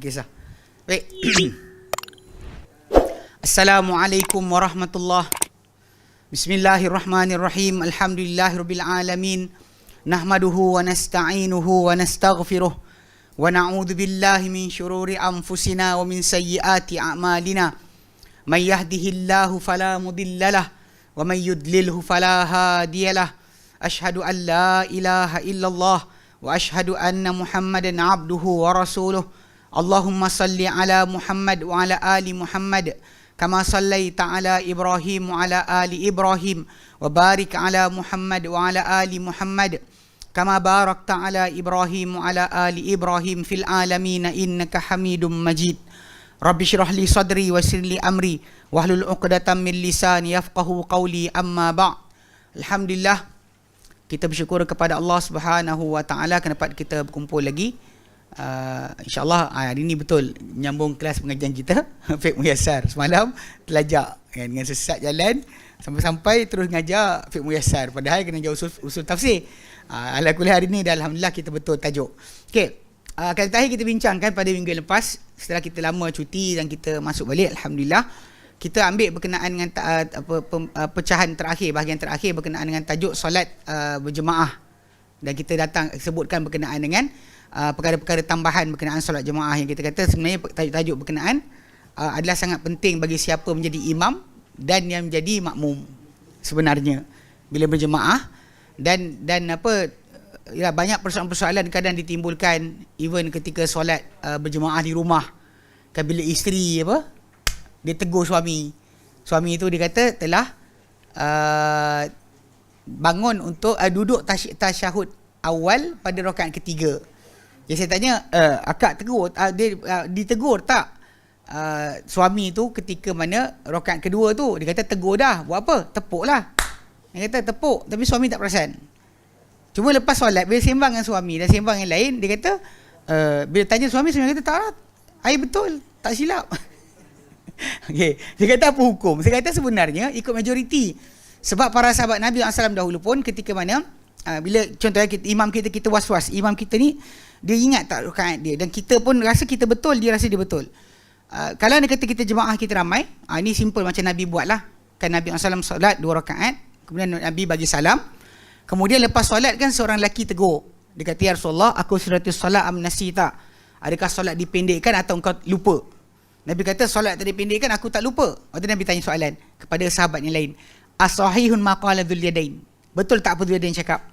kisah. Baik. Assalamualaikum warahmatullahi. Bismillahirrahmanirrahim. Alhamdulillahirabbil alamin. Nahmaduhu wa nasta'inuhu wa nastaghfiruh. Wa na'udzu billahi min syururi anfusina wa min sayyiati a'malina. May yahdihillahu fala mudhillalah wa may yudlilhu fala hadiyalah. Asyhadu an la ilaha illallah wa asyhadu anna Muhammadan abduhu wa rasuluh. Allahumma salli ala Muhammad wa ala ali Muhammad kama sallaita ala Ibrahim wa ala ali Ibrahim wa barik ala Muhammad wa ala ali Muhammad kama barakta ala Ibrahim wa ala ali Ibrahim fil alamin innaka Hamidum Majid. Rabbi shrah li sadri wa yassir li amri wahlul 'uqdatam min lisani yafqahu qawli, amma ba'. Alhamdulillah, kita bersyukur kepada Allah Subhanahu wa taala kerana dapat kita berkumpul lagi. InsyaAllah hari ini betul menyambung kelas pengajian kita fiqh muyassar. Semalam telajak dengan sesat jalan sampai-sampai terus ngajar fiqh muyassar, padahal kena jauh usul tafsir. Ala kulli hari ini dah alhamdulillah kita betul tajuk. Okey, kali terakhir kita bincangkan pada minggu lepas, setelah kita lama cuti dan kita masuk balik, alhamdulillah kita ambil berkenaan dengan pecahan terakhir, bahagian terakhir berkenaan dengan tajuk solat berjemaah, dan kita datang sebutkan berkenaan dengan perkara-perkara tambahan berkenaan solat jemaah yang kita kata sebenarnya tajuk berkenaan adalah sangat penting bagi siapa menjadi imam dan yang menjadi makmum sebenarnya bila berjemaah, dan ya, banyak persoalan-persoalan kadang ditimbulkan even ketika solat berjemaah di rumah. Kan bila isteri dia tegur suami itu dia kata telah bangun untuk duduk tasyahud awal pada rakaat ketiga. Jadi saya tanya, akak tegur, ditegur tak suami tu ketika mana rakaat kedua tu? Dia kata tegur dah. Buat apa? Tepuk lah. Dia kata tepuk, tapi suami tak perasan. Cuma lepas solat, bila sembang dengan suami dan sembang yang lain, dia kata, bila tanya suami kata tak lah, I betul, tak silap. Okay. Dia kata apa hukum? Saya kata sebenarnya ikut majoriti. Sebab para sahabat Nabi SAW dahulu pun ketika mana bila contohnya imam kita was-was, imam kita ni dia ingat tak rakaat dia, dan kita pun rasa kita betul, dia rasa dia betul. Kalau dia kata kita jemaah kita ramai, ini simple macam Nabi buat lah. Kan Nabi SAW solat 2 rakaat, kemudian Nabi bagi salam, kemudian lepas solat kan seorang lelaki tegur, dia kata, ya Rasulullah, aku suratul solat am nasita, adakah solat dipendekkan atau engkau lupa? Nabi kata solat tak dipendekkan, aku tak lupa. Waktu Nabi tanya soalan kepada sahabat yang lain, as-sahihun maqala dzul yadain, betul tak apa Dzul Yadain cakap?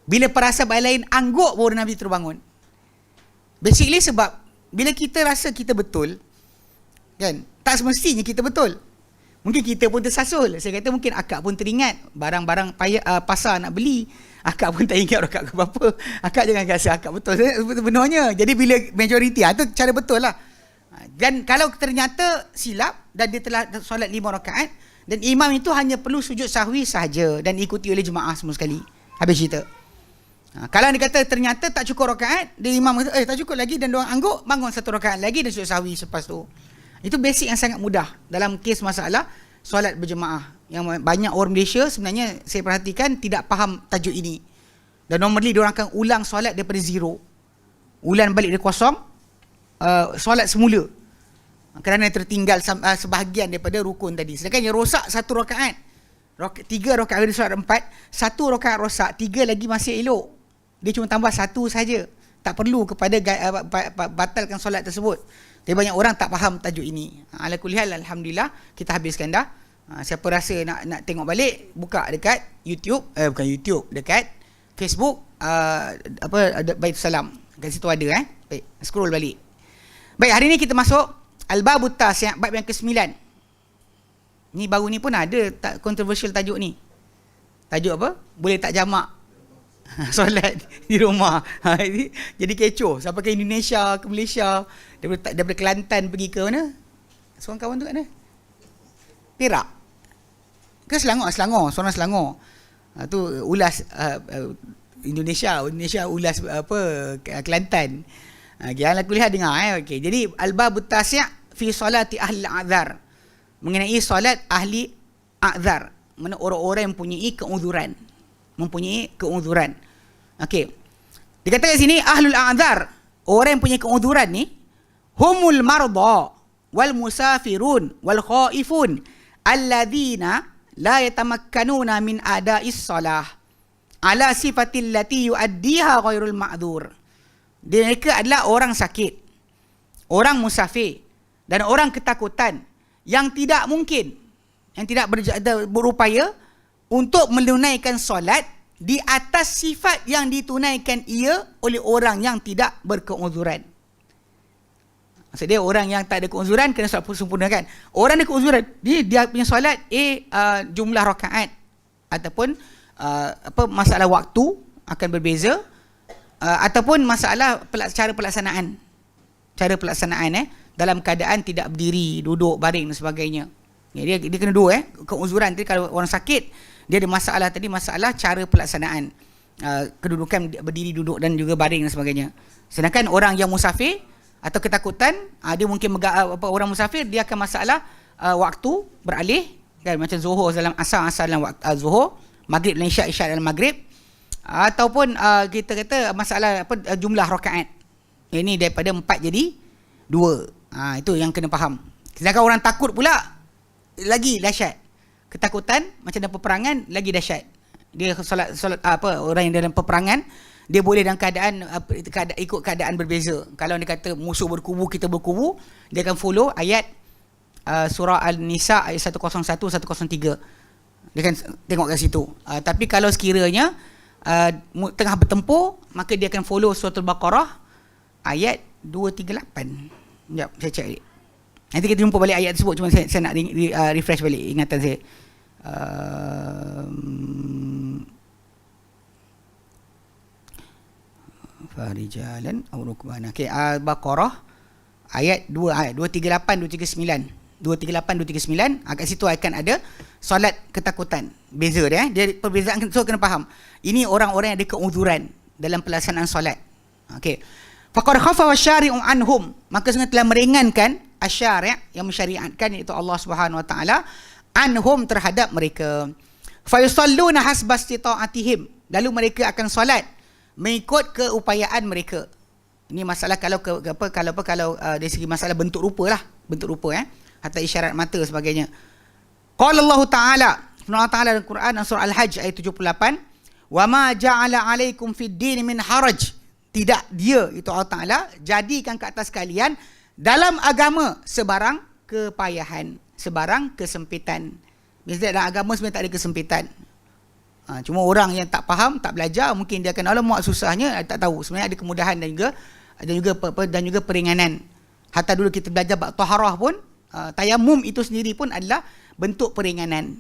Bila para sahabat lain angguk baru Nabi terbangun. Basically sebab bila kita rasa kita betul, kan, tak semestinya kita betul. Mungkin kita pun tersasul. Saya kata mungkin akak pun teringat barang-barang pasar nak beli, akak pun tak ingat rakaat ke berapa. Akak jangan rasa akak betul sebenarnya. Jadi bila majoriti, itu cara betul lah. Dan kalau ternyata silap dan dia telah solat 5 rakaat dan imam itu hanya perlu sujud sahwi sahaja dan ikuti oleh jemaah semua sekali, habis cerita. Kalau dia kata ternyata tak cukup rakaat, dia imam kata tak cukup lagi, dan diorang angguk, bangun 1 rakaat lagi dan sujud sahwi selepas tu. Itu basic yang sangat mudah dalam kes masalah solat berjemaah. Yang banyak orang Malaysia sebenarnya saya perhatikan tidak faham tajuk ini, dan normally diorang akan ulang solat daripada zero, ulang balik dari kosong, solat semula, kerana tertinggal sebahagian daripada rukun tadi. Sedangkan yang rosak 1 rakaat, 3 rakaat dari solat 4, 1 rakaat rosak, 3 lagi masih elok, dia cuma tambah 1 saja, tak perlu kepada batalkan solat tersebut. Tapi banyak orang tak faham tajuk ini. Ala kulli hal, alhamdulillah kita habiskan dah. Siapa rasa nak tengok balik, buka dekat YouTube, bukan YouTube, dekat Facebook, Baitul Salam, kat situ ada. Baik, scroll balik. Baik, hari ni kita masuk Al-Babut Tas, bab yang ke-9. Ni baru ni pun ada controversial tajuk ni. Tajuk apa? Boleh tak jamak solat di rumah. Jadi kecoh sampai ke Indonesia, ke Malaysia, daripada Kelantan pergi ke mana? Seorang kawan tu kat mana? Perak ke Selangor? Seorang Selangor. Tu ulas Indonesia ulas Kelantan. Janganlah kuliah dengar. Okey. Jadi Al-Babut Tas' fi salati ahli al-a'dzar, mengenai solat ahli a'dzar, mana orang-orang yang mempunyai keuzuran. Okey. Dikatakan sini ahlul a'dzar, orang yang punya keuzuran ni, humul marda wal musafirun wal khaifun alladzina la yatamakkanuna min ada'is salah ala sifatil lati yuaddiha ghairul ma'dzur. Mereka adalah orang sakit, orang musafir dan orang ketakutan yang tidak mungkin, yang tidak berupaya untuk menunaikan solat di atas sifat yang ditunaikan ia oleh orang yang tidak berkeuzuran. Maksud dia orang yang tak ada keuzuran kena solat sempurnakan. Orang ada keuzuran, dia punya solat jumlah rakaat ataupun masalah waktu akan berbeza, ataupun masalah cara pelaksanaan. Cara pelaksanaan dalam keadaan tidak berdiri, duduk, baring dan sebagainya. Dia kena dua keuzuran tadi. Kalau orang sakit, dia ada masalah tadi, masalah cara pelaksanaan, kedudukan berdiri, duduk dan juga baring dan sebagainya. Sedangkan orang yang musafir atau ketakutan, dia mungkin orang musafir dia akan masalah waktu beralih kan, macam zuhur dalam asar dalam waktu zuhur, maghrib dalam isyak dalam maghrib, ataupun kita kata masalah jumlah rakaat. Ini daripada 4 jadi 2. Itu yang kena faham. Sedangkan orang takut pula lagi dahsyat. Ketakutan macam dalam peperangan lagi dahsyat. Dia solat orang yang dalam peperangan, dia boleh dalam keadaan ikut keadaan berbeza. Kalau dia kata musuh berkubu, kita berkubu, dia akan follow ayat surah Al-Nisa ayat 101 103. Dia akan tengok kat situ. Tapi kalau sekiranya tengah bertempur, maka dia akan follow surah Al-Baqarah ayat 238. Sekejap, saya cek balik. Nanti kita jumpa balik ayat tersebut. Cuma saya nak refresh balik ingatan saya. Farijalan aw rukbana. Okey, Al-Baqarah ayat 238 239. 238 239, kat situ akan ada solat ketakutan. Beza dia perbezaan, so kena faham. Ini orang-orang yang ada keuzuran dalam pelaksanaan solat. Okey. Faqad khafa wasyari'u anhum, maka sungguh telah meringankan asyari' yang mensyariatkan, iaitu Allah Subhanahu wa taala, anhum terhadap mereka. Fa yusalluna hasba istita'atihim, lalu mereka akan solat mengikut keupayaan mereka. Ini masalah kalau dari segi masalah bentuk rupa lah, bentuk rupa hatta isyarat mata sebagainya. Qala Allah Taala, Allah Taala dalam Quran surah Al-Hajj ayat 78, wa ma ja'ala 'alaikum fid din min haraj, tidak dia itu Allah Taala jadikan ke atas kalian dalam agama sebarang kepayahan, sebarang kesempitan. Biasanya dalam agama sebenarnya tak ada kesempitan. Cuma orang yang tak faham, tak belajar, mungkin dia akan alamak susahnya, tak tahu. Sebenarnya ada kemudahan dan juga peringanan. Hatta dulu kita belajar bab taharah pun, tayamum itu sendiri pun adalah bentuk peringanan.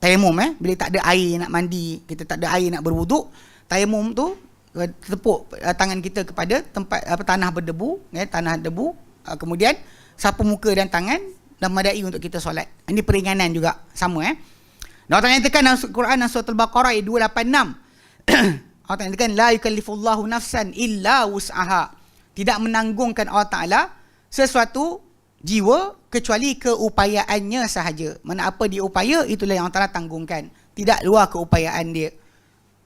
Tayamum bila tak ada air nak mandi, kita tak ada air nak berwuduk, tayamum tu tepuk tangan kita kepada tempat tanah berdebu, tanah debu, kemudian sapu muka dan tangan dan madai untuk kita solat. Ini peringanan juga sama Allah Ta'ala nyatakan dalam Quran surah Al-Baqarah ayat 286. Allah Ta'ala nyatakan la yukallifullahu nafsan illa wus'aha. Tidak menanggungkan Allah Ta'ala sesuatu jiwa kecuali keupayaannya sahaja. Mana apa dia upaya, itulah yang Allah Ta'ala tanggungkan. Tidak luar keupayaan dia.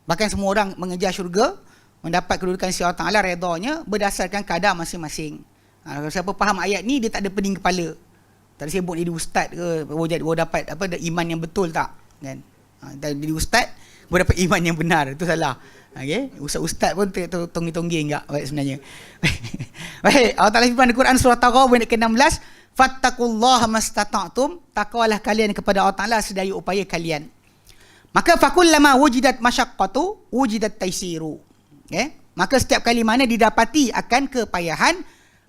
Bahkan semua orang mengejar syurga, mendapat kedudukan si Allah Ta'ala redanya berdasarkan kadar masing-masing. Kalau siapa faham ayat ni, dia tak ada pening kepala. Tak ada sebut jadi ustaz ke, baru dapat iman yang betul tak? Kan? Jadi ustaz baru dapat iman yang benar, itu salah. Okey, ustaz pun tongging-tongging enggak sebenarnya. Baik, Allah Taala firman di Quran surah Taghabun ayat ke-16, fattaqullaha mastata'tum, takwalah kalian kepada Allah Taala sedaya upaya kalian. Maka fakullama wujidat masyaqqatu wujidat taisiru. Okey, maka setiap kali mana didapati akan kepayahan,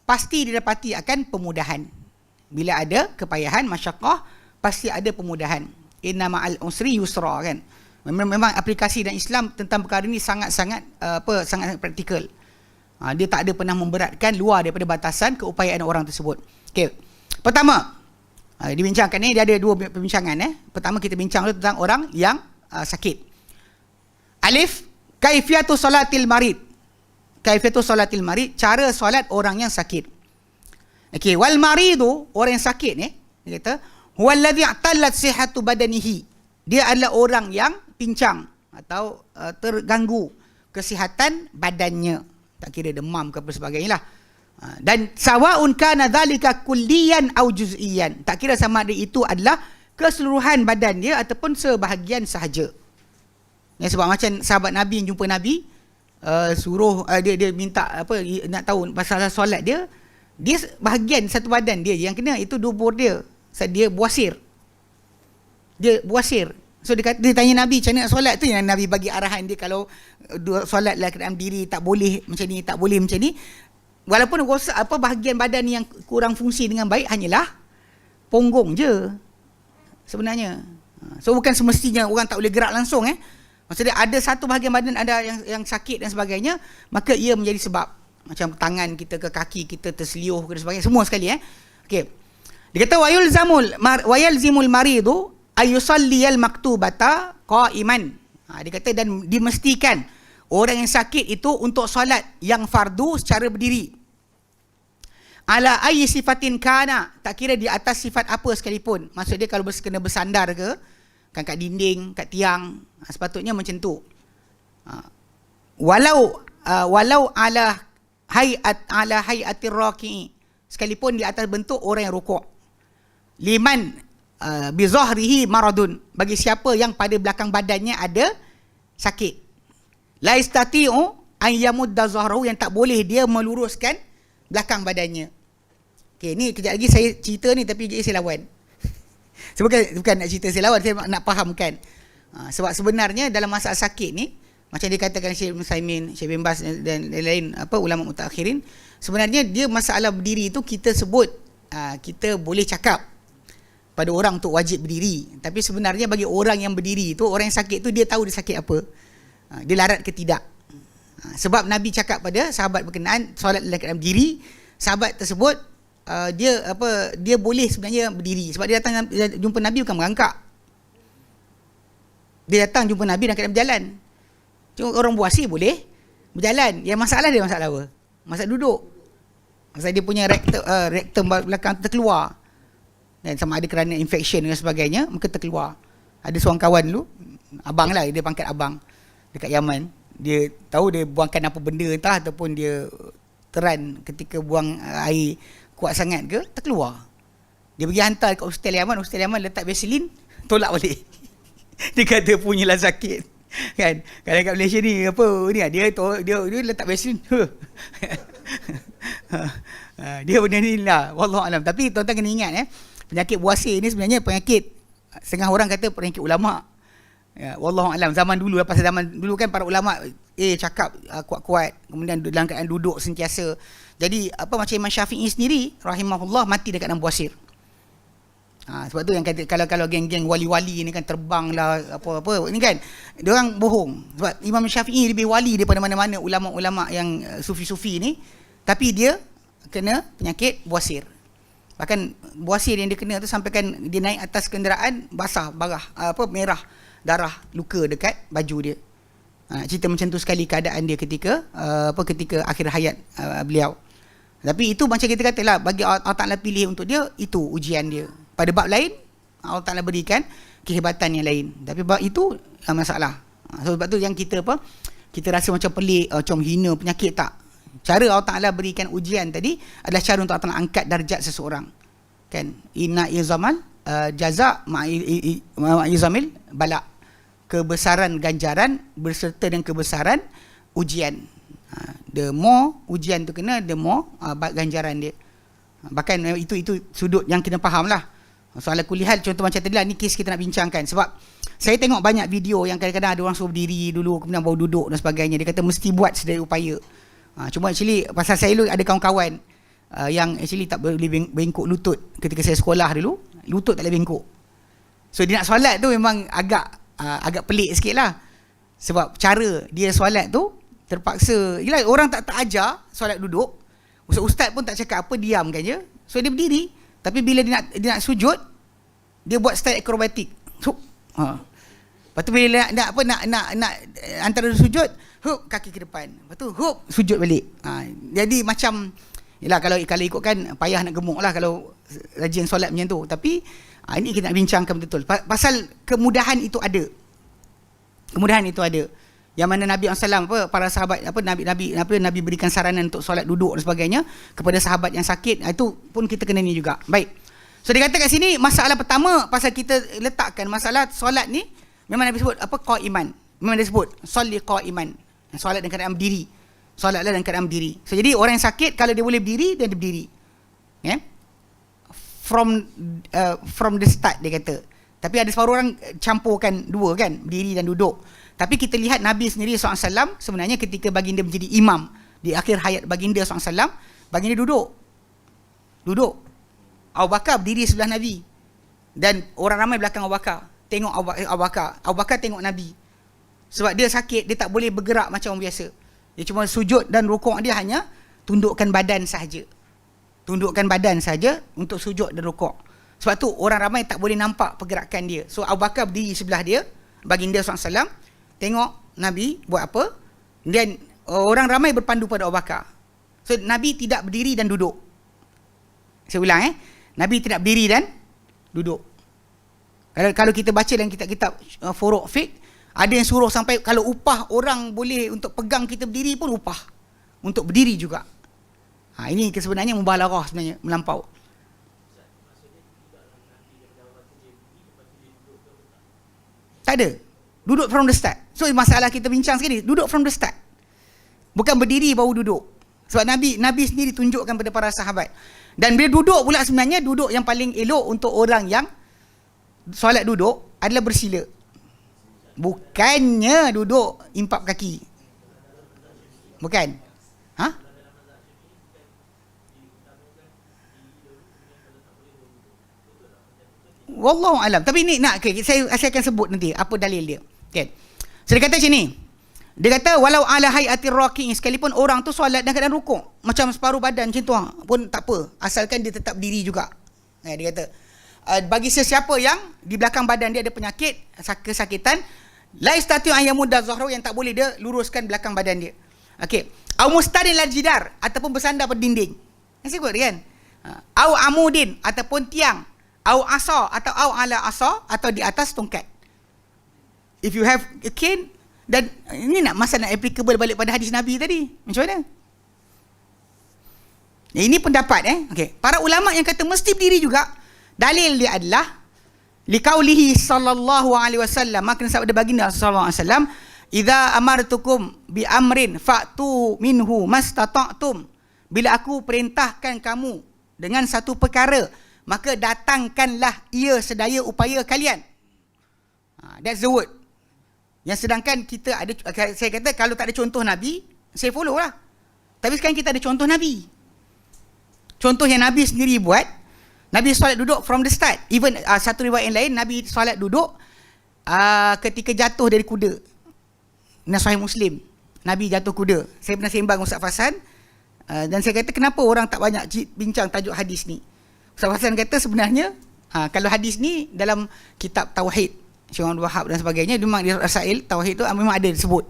pasti didapati akan pemudahan. Bila ada kepayahan, masyaqqah, pasti ada pemudahan. Inna ma'al usri yusra, kan? Memang aplikasi dan Islam tentang perkara ini sangat-sangat sangat praktikal. Dia tak ada pernah memberatkan luar daripada batasan keupayaan orang tersebut. Okey. Pertama, dibincangkan ni, dia ada dua perbincangan. Pertama kita bincang tentang orang yang sakit. Alif, kaifiyatu salatil marid. Kaifiyatu salatil marid, cara solat orang yang sakit. Okey, wal maridu, orang yang sakit ni, dia kata huwallazi atallat sihhatu badanihi. Dia adalah orang yang pincang atau terganggu kesihatan badannya. Tak kira demam ke apa sebagainya lah. Dan sawaun kana dzalika kulliyan au juz'iyan. Tak kira sama ada itu adalah keseluruhan badan dia ataupun sebahagian sahaja. Ya, sebab macam sahabat Nabi yang jumpa Nabi, suruh dia minta apa, nak tahu pasal solat dia bahagian satu badan dia yang kena, itu dubur dia. Dia buasir. So dia tanya Nabi macam mana nak solat tu, yang Nabi bagi arahan dia kalau solat lah keadaan diri tak boleh macam ni, tak boleh macam ni. Walaupun bahagian badan yang kurang fungsi dengan baik hanyalah punggung je sebenarnya. So bukan semestinya orang tak boleh gerak langsung. Maksudnya ada satu bahagian badan ada yang sakit dan sebagainya, maka ia menjadi sebab. Macam tangan kita ke kaki kita terseliuh ke sebagainya, semua sekali. Okey. Dia kata wayalzimul maridu ayusalliyal maktubata qa'iman. Dia kata dan dimestikan orang yang sakit itu untuk solat yang fardu secara berdiri. Ala ayyi sifatin kana, tak kira di atas sifat apa sekalipun. Maksud dia kalau kena bersandar ke, kan kat dinding, kat tiang, sepatutnya macam tu. Walau ala hayatir raki'i, sekalipun di atas bentuk orang yang rukuk. Liman bi zahrihi maradun, bagi siapa yang pada belakang badannya ada sakit. La istati'u an yamudda zahrahu, yang tak boleh dia meluruskan belakang badannya. Okey, ni kejap lagi saya cerita ni tapi saya lawan. Bukan nak cerita saya lawan, saya nak fahamkan. Sebab sebenarnya dalam masalah sakit ni, macam dikatakan Syekh Musaimin, Syekh bin Baz dan lain-lain ulama mutaakhirin, sebenarnya dia masalah berdiri itu kita sebut kita boleh cakap pada orang untuk wajib berdiri, tapi sebenarnya bagi orang yang berdiri itu, orang yang sakit tu dia tahu dia sakit apa. Dia larat ke tidak. Sebab Nabi cakap pada sahabat berkenaan solat dalam keadaan berdiri, sahabat tersebut dia boleh sebenarnya berdiri sebab dia datang jumpa Nabi bukan merangkak. Dia datang jumpa Nabi dalam keadaan berjalan. Cuma orang buasi boleh berjalan. Yang masalah dia masalah apa? Masalah duduk. Masalah dia punya rektum belakang terkeluar. Dan sama ada kerana infection dan sebagainya, maka terkeluar. Ada seorang kawan dulu, abang lah, dia pangkat abang dekat Yaman. Dia tahu dia buangkan apa benda entah, ataupun dia teran ketika buang air kuat sangat ke, terkeluar. Dia pergi hantar kat hostel Yaman letak Vaseline, tolak balik. Dia kata punyalah sakit. Kan? Kalau kat Malaysia ni apa ni, dia letak Vaseline. Dia benda ni lah, wallahu alam. Tapi tuan-tuan kena ingat penyakit buasir ni sebenarnya penyakit, setengah orang kata penyakit ulama. Ya, wallahu alam. Zaman dulu, pasal zaman dulu kan para ulama cakap kuat-kuat, kemudian dalam keadaan duduk sentiasa. Jadi macam Imam Syafi'i sendiri rahimahullah mati dekat dalam buasir. Sebab tu yang kata kalau geng-geng wali-wali ni kan terbang lah apa-apa ni kan, dia orang bohong. Sebab Imam Syafi'i lebih wali daripada mana-mana ulama-ulama yang sufi-sufi ni, tapi dia kena penyakit buasir. Bahkan buasir yang dia kena tu sampai kan dia naik atas kenderaan basah, merah darah, luka dekat baju dia. Cerita macam tu sekali keadaan dia ketika ketika akhir hayat beliau. Tapi itu macam kita katalah, bagi Allah Ta'ala pilih untuk dia, itu ujian dia. Pada bab lain Allah Ta'ala berikan kehebatan yang lain, tapi bab itu masalah. Sebab tu yang kita kita rasa macam pelik, macam hina penyakit, tak. Cara Allah Ta'ala berikan ujian tadi adalah cara untuk Allah Ta'ala angkat darjat seseorang. Kan? Inna izamal jaza ma'izamil balak. Kebesaran ganjaran berserta dengan kebesaran ujian. The more ujian tu kena, the more ganjaran dia. Bahkan itu sudut yang kena faham lah. Soal kulihal, contoh macam tadi lah, ni kes kita nak bincangkan. Sebab saya tengok banyak video yang kadang-kadang ada orang suruh berdiri dulu, kemudian baru duduk dan sebagainya. Dia kata mesti buat sedaya upaya. Cuma actually pasal saya dulu ada kawan-kawan yang actually tak boleh bengkok lutut. Ketika saya sekolah dulu, lutut tak boleh bengkok. So dia nak solat tu memang agak pelik sikit lah. Sebab cara dia solat tu terpaksa, yelah, orang tak ajar solat duduk. Ustaz pun tak cakap apa, diamkan je. So dia berdiri, tapi bila dia nak sujud, dia buat style akrobatik. Lepas tu bila nak antara sujud, kaki ke depan. Lepas tu sujud balik. Jadi macam, yelah, kalau ikutkan payah nak gemuk lah kalau rajin solat macam tu. Tapi ini kita nak bincangkan betul. Pasal kemudahan itu ada. Kemudahan itu ada. Yang mana Nabi SAW apa, para sahabat apa Nabi berikan saranan untuk solat duduk dan sebagainya kepada sahabat yang sakit. Itu pun kita kena ni juga. Baik. So dia kata kat sini masalah pertama pasal kita letakkan masalah solat ni memang Nabi sebut apa qaiman. Memang dia sebut solli qaiman. Solat dalam keadaan berdiri. Solatlah dalam keadaan berdiri. So jadi orang yang sakit kalau dia boleh berdiri dia berdiri. Ya. Yeah? From the start dia kata. Tapi ada separuh orang campurkan dua kan, berdiri dan duduk. Tapi kita lihat Nabi sendiri SAW sebenarnya ketika baginda menjadi imam di akhir hayat baginda SAW, baginda duduk. Duduk. Abu Bakar berdiri sebelah Nabi. Dan orang ramai belakang Abu Bakar. Tengok Abu Bakar. Abu Bakar tengok Nabi. Sebab dia sakit, dia tak boleh bergerak macam orang biasa. Dia cuma sujud dan rukuk dia hanya tundukkan badan sahaja. Tundukkan badan saja untuk sujud dan rukuk. Sebab tu orang ramai tak boleh nampak pergerakan dia. So Abu Bakar berdiri sebelah dia, baginda SAW, tengok Nabi buat apa, dan orang ramai berpandu pada Abu Bakar. So Nabi tidak berdiri dan duduk. Saya ulang Nabi tidak berdiri dan duduk. Kalau kita baca dalam kitab-kitab furuq fiqh, ada yang suruh sampai kalau upah orang boleh untuk pegang kita berdiri pun upah. Untuk berdiri juga. Ini sebenarnya mubalaghah sebenarnya, melampau. Tak ada. Duduk from the start. So masalah kita bincang sekali, duduk from the start. Bukan berdiri baru duduk. Sebab Nabi sendiri tunjukkan pada para sahabat. Dan bila duduk pula sebenarnya duduk yang paling elok untuk orang yang solat duduk adalah bersila. Bukannya duduk impap kaki. Bukan. Wallahu alam. Tapi ni saya akan sebut nanti apa dalil dia. Okay. So dia kata macam ni. Dia kata walau ala hayatir raqi, sekalipun orang tu solat dalam keadaan rukuk macam separuh badan macam tu pun tak apa, asalkan dia tetap diri juga. Dia kata bagi sesiapa yang di belakang badan dia ada penyakit, kesakitan, la istati ayyamudda zahru, yang tak boleh dia luruskan belakang badan dia. Okey. Au mustadin lal jidar, ataupun bersandar pada dinding. Saya sebut kan. Au amudin, ataupun tiang. Au asa, atau au ala asa, atau di atas tongkat. If you have a cane, dan ini masalah applicable balik pada hadis Nabi tadi. Macam mana? Ini pendapat okey. Para ulama yang kata mesti berdiri juga, dalil dia adalah liqaulihi sallallahu alaihi wasallam, maka sabda baginda sallallahu alaihi wasallam, idza amartukum bi amrin fa'tu minhu mastata'tum. Bila aku perintahkan kamu dengan satu perkara, maka datangkanlah ia sedaya upaya kalian. That's the word. Yang sedangkan kita ada, saya kata kalau tak ada contoh Nabi, saya follow lah. Tapi sekarang kita ada contoh Nabi. Contoh yang Nabi sendiri buat, Nabi solat duduk from the start. Even satu riwayat yang lain, Nabi solat duduk ketika jatuh dari kuda. Sahih Muslim, Nabi jatuh kuda. Saya pernah sembang Ustaz Fasan, dan saya kata kenapa orang tak banyak bincang tajuk hadis ni. Ustaz Fasan kata sebenarnya kalau hadis ni dalam kitab Tauhid Syekh Abdul Wahab dan sebagainya, memang di Rasail Tauhid tu memang ada disebut.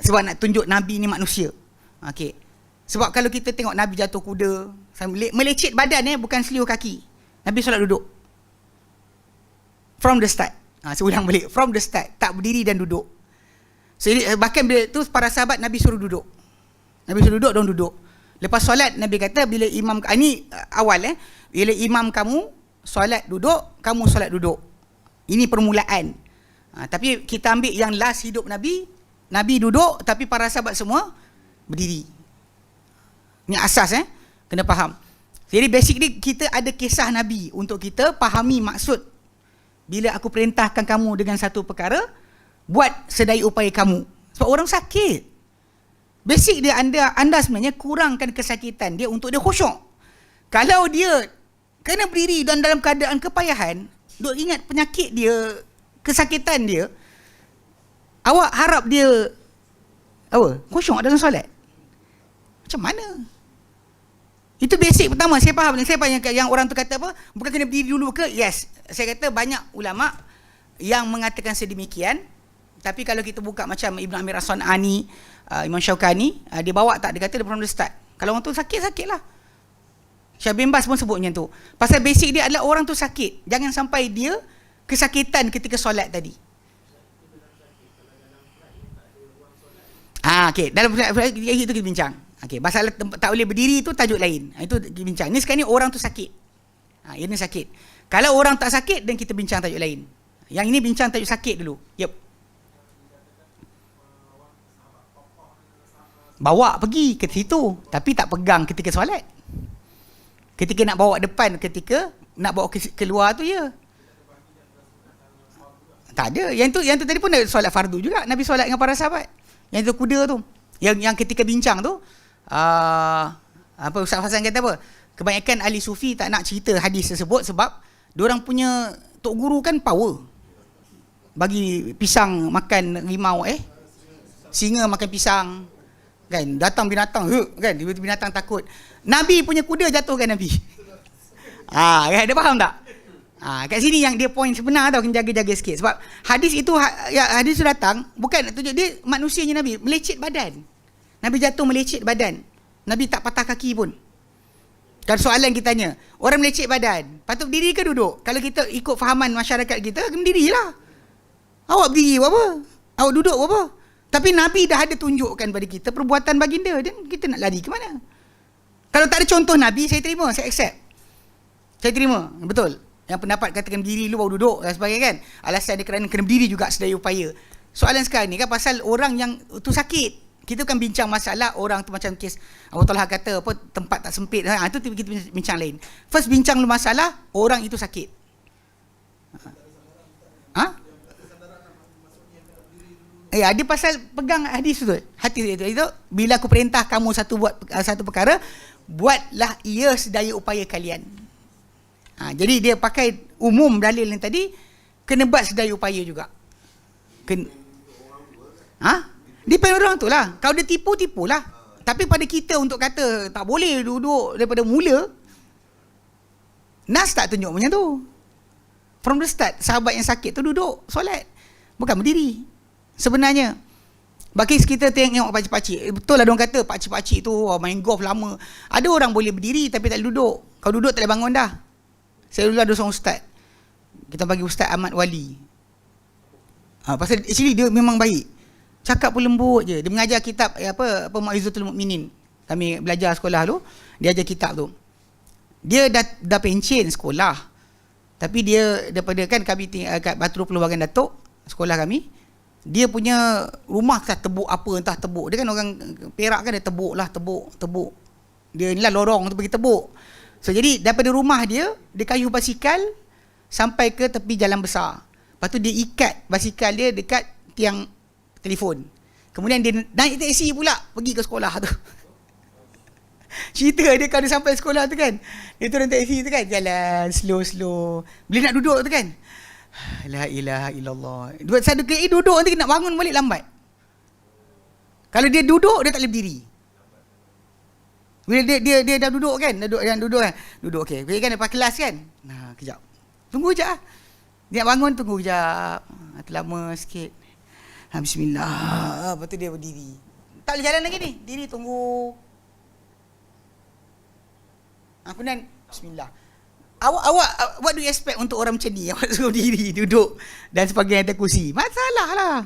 Sebab nak tunjuk Nabi ni manusia. Okey. Sebab kalau kita tengok Nabi jatuh kuda, melecet badan bukan seliur kaki. Nabi solat duduk. From the start. Saya ulang balik. From the start. Tak berdiri dan duduk. So, bahkan bila tu para sahabat Nabi suruh duduk. Nabi suruh duduk dan duduk. Lepas solat Nabi kata bila imam, ini awal bila imam kamu solat duduk, kamu solat duduk. Ini permulaan. Tapi kita ambil yang last hidup Nabi, Nabi duduk tapi para sahabat semua berdiri. Ini asas kena faham. Jadi basically kita ada kisah Nabi untuk kita fahami maksud. Bila aku perintahkan kamu dengan satu perkara, buat sedaya upaya kamu. Sebab orang sakit. Basic dia anda sebenarnya kurangkan kesakitan dia untuk dia khusyuk. Kalau dia kena berdiri dan dalam keadaan kepayahan, duk ingat penyakit dia, kesakitan dia, awak harap dia khusyuk dalam solat? Macam mana? Itu basic pertama. Saya faham yang orang tu kata apa, bukan kena berdiri dulu ke? Yes, saya kata banyak ulama yang mengatakan sedemikian. Tapi kalau kita buka macam Ibn Amir As-San'ani, Imam Syaukani, dia bawa tak, dia kata dia from the start. Kalau orang tu sakit lah. Syekh bin Baz pun sebut macam tu. Pasal basic dia adalah orang tu sakit. Jangan sampai dia kesakitan ketika solat tadi. Okey, dalam itu kita bincang. Okey, masalah tak boleh berdiri itu tajuk lain. Itu kita bincang. Ni sekarang ni orang tu sakit. Ini sakit. Kalau orang tak sakit, dan kita bincang tajuk lain. Yang ini bincang tajuk sakit dulu. Yep. Bawa pergi ke situ, tapi tak pegang ketika solat. Ketika nak bawa depan, ketika nak bawa keluar tu ya. Tak ada. Yang tu tadi pun solat fardu juga. Nabi solat dengan para sahabat. Yang tu kuda tu. Yang ketika bincang tu, apa Ustaz Hasan kata apa? Kebanyakan ahli sufi tak nak cerita hadis tersebut sebab diorang punya tok guru kan power. Bagi pisang makan rimau, singa makan pisang. Kan, datang binatang, kan, binatang takut. Nabi punya kuda jatuhkan Nabi. Kan, dia faham tak? Kat sini yang dia point sebenar tau, kena jaga-jaga sikit. Sebab hadis itu, hadis itu datang, bukan tunjuk dia manusianya Nabi, melecet badan. Nabi jatuh melecet badan. Nabi tak patah kaki pun. Kan soalan kita tanya, orang melecet badan, patut berdiri ke duduk? Kalau kita ikut fahaman masyarakat kita, kena berdirilah. Awak berdiri apa? Awak duduk apa? Tapi Nabi dah ada tunjukkan pada kita perbuatan baginda, dan kita nak lari ke mana? Kalau tak ada contoh Nabi, saya terima, saya accept. Saya terima, betul. Yang pendapat katakan berdiri dulu baru duduk dan sebagainya kan. Alasan dia kerana kena berdiri juga sedaya upaya. Soalan sekarang ni kan pasal orang yang tu sakit. Kita kan bincang masalah orang tu macam kes Abu Talha kata apa, tempat tak sempit. Itu kita bincang lain. First bincang dulu masalah orang itu sakit. Dia pasal pegang hadis tu. Hadis itu bila aku perintah kamu satu perkara, buatlah ia sedaya upaya kalian. Jadi dia pakai umum dalil yang tadi, kena buat sedaya upaya juga. Depend orang tu lah. Kalau dia tipu, tipulah. Tapi pada kita untuk kata tak boleh duduk daripada mula, Nas tak tunjuk macam tu. From the start, sahabat yang sakit tu duduk solat, bukan berdiri. Sebenarnya bagi kita tengok pakcik-pakcik, betul lah diorang kata pakcik-pakcik tu main golf lama. Ada orang boleh berdiri tapi tak boleh duduk. Kalau duduk tak boleh bangun dah. Saya dulu ada seorang ustaz, kita bagi Ustaz Ahmad Wali. Pasal actually dia memang baik, cakap pun lembut je. Dia mengajar kitab apa Mau'izatul Mukminin. Kami belajar sekolah tu, dia ajar kitab tu. Dia dah pencen sekolah, tapi dia daripada kan kami kat Batu Pelbagan Datuk, sekolah kami, dia punya rumah tak tebuk apa, entah tebuk. Dia kan orang Perak kan, dia tebuk. Dia inilah lorong tu pergi tebuk. So jadi daripada rumah dia kayu basikal sampai ke tepi jalan besar. Lepas tu dia ikat basikal dia dekat tiang telefon. Kemudian dia naik teksi pula pergi ke sekolah tu. Cerita dia kalau dia sampai sekolah tu kan, dia turun teksi tu kan, jalan slow. Bila nak duduk tu kan, la ilaha illallah. Satu kali duduk nanti nak bangun balik lambat. Kalau dia duduk, dia tak boleh berdiri. Bila dia dah duduk kan, duduk okey. Bila kan lepas kelas kan, kejap. Tunggu kejap. Dia nak bangun, tunggu kejap. Terlama sikit. Bismillah. Lepas tu dia berdiri. Tak boleh jalan lagi ni. Diri tunggu. Kemudian bismillah. Awak what do you expect untuk orang macam ni? Awak suruh diri, duduk dan sebagainya atas kursi. Masalah lah.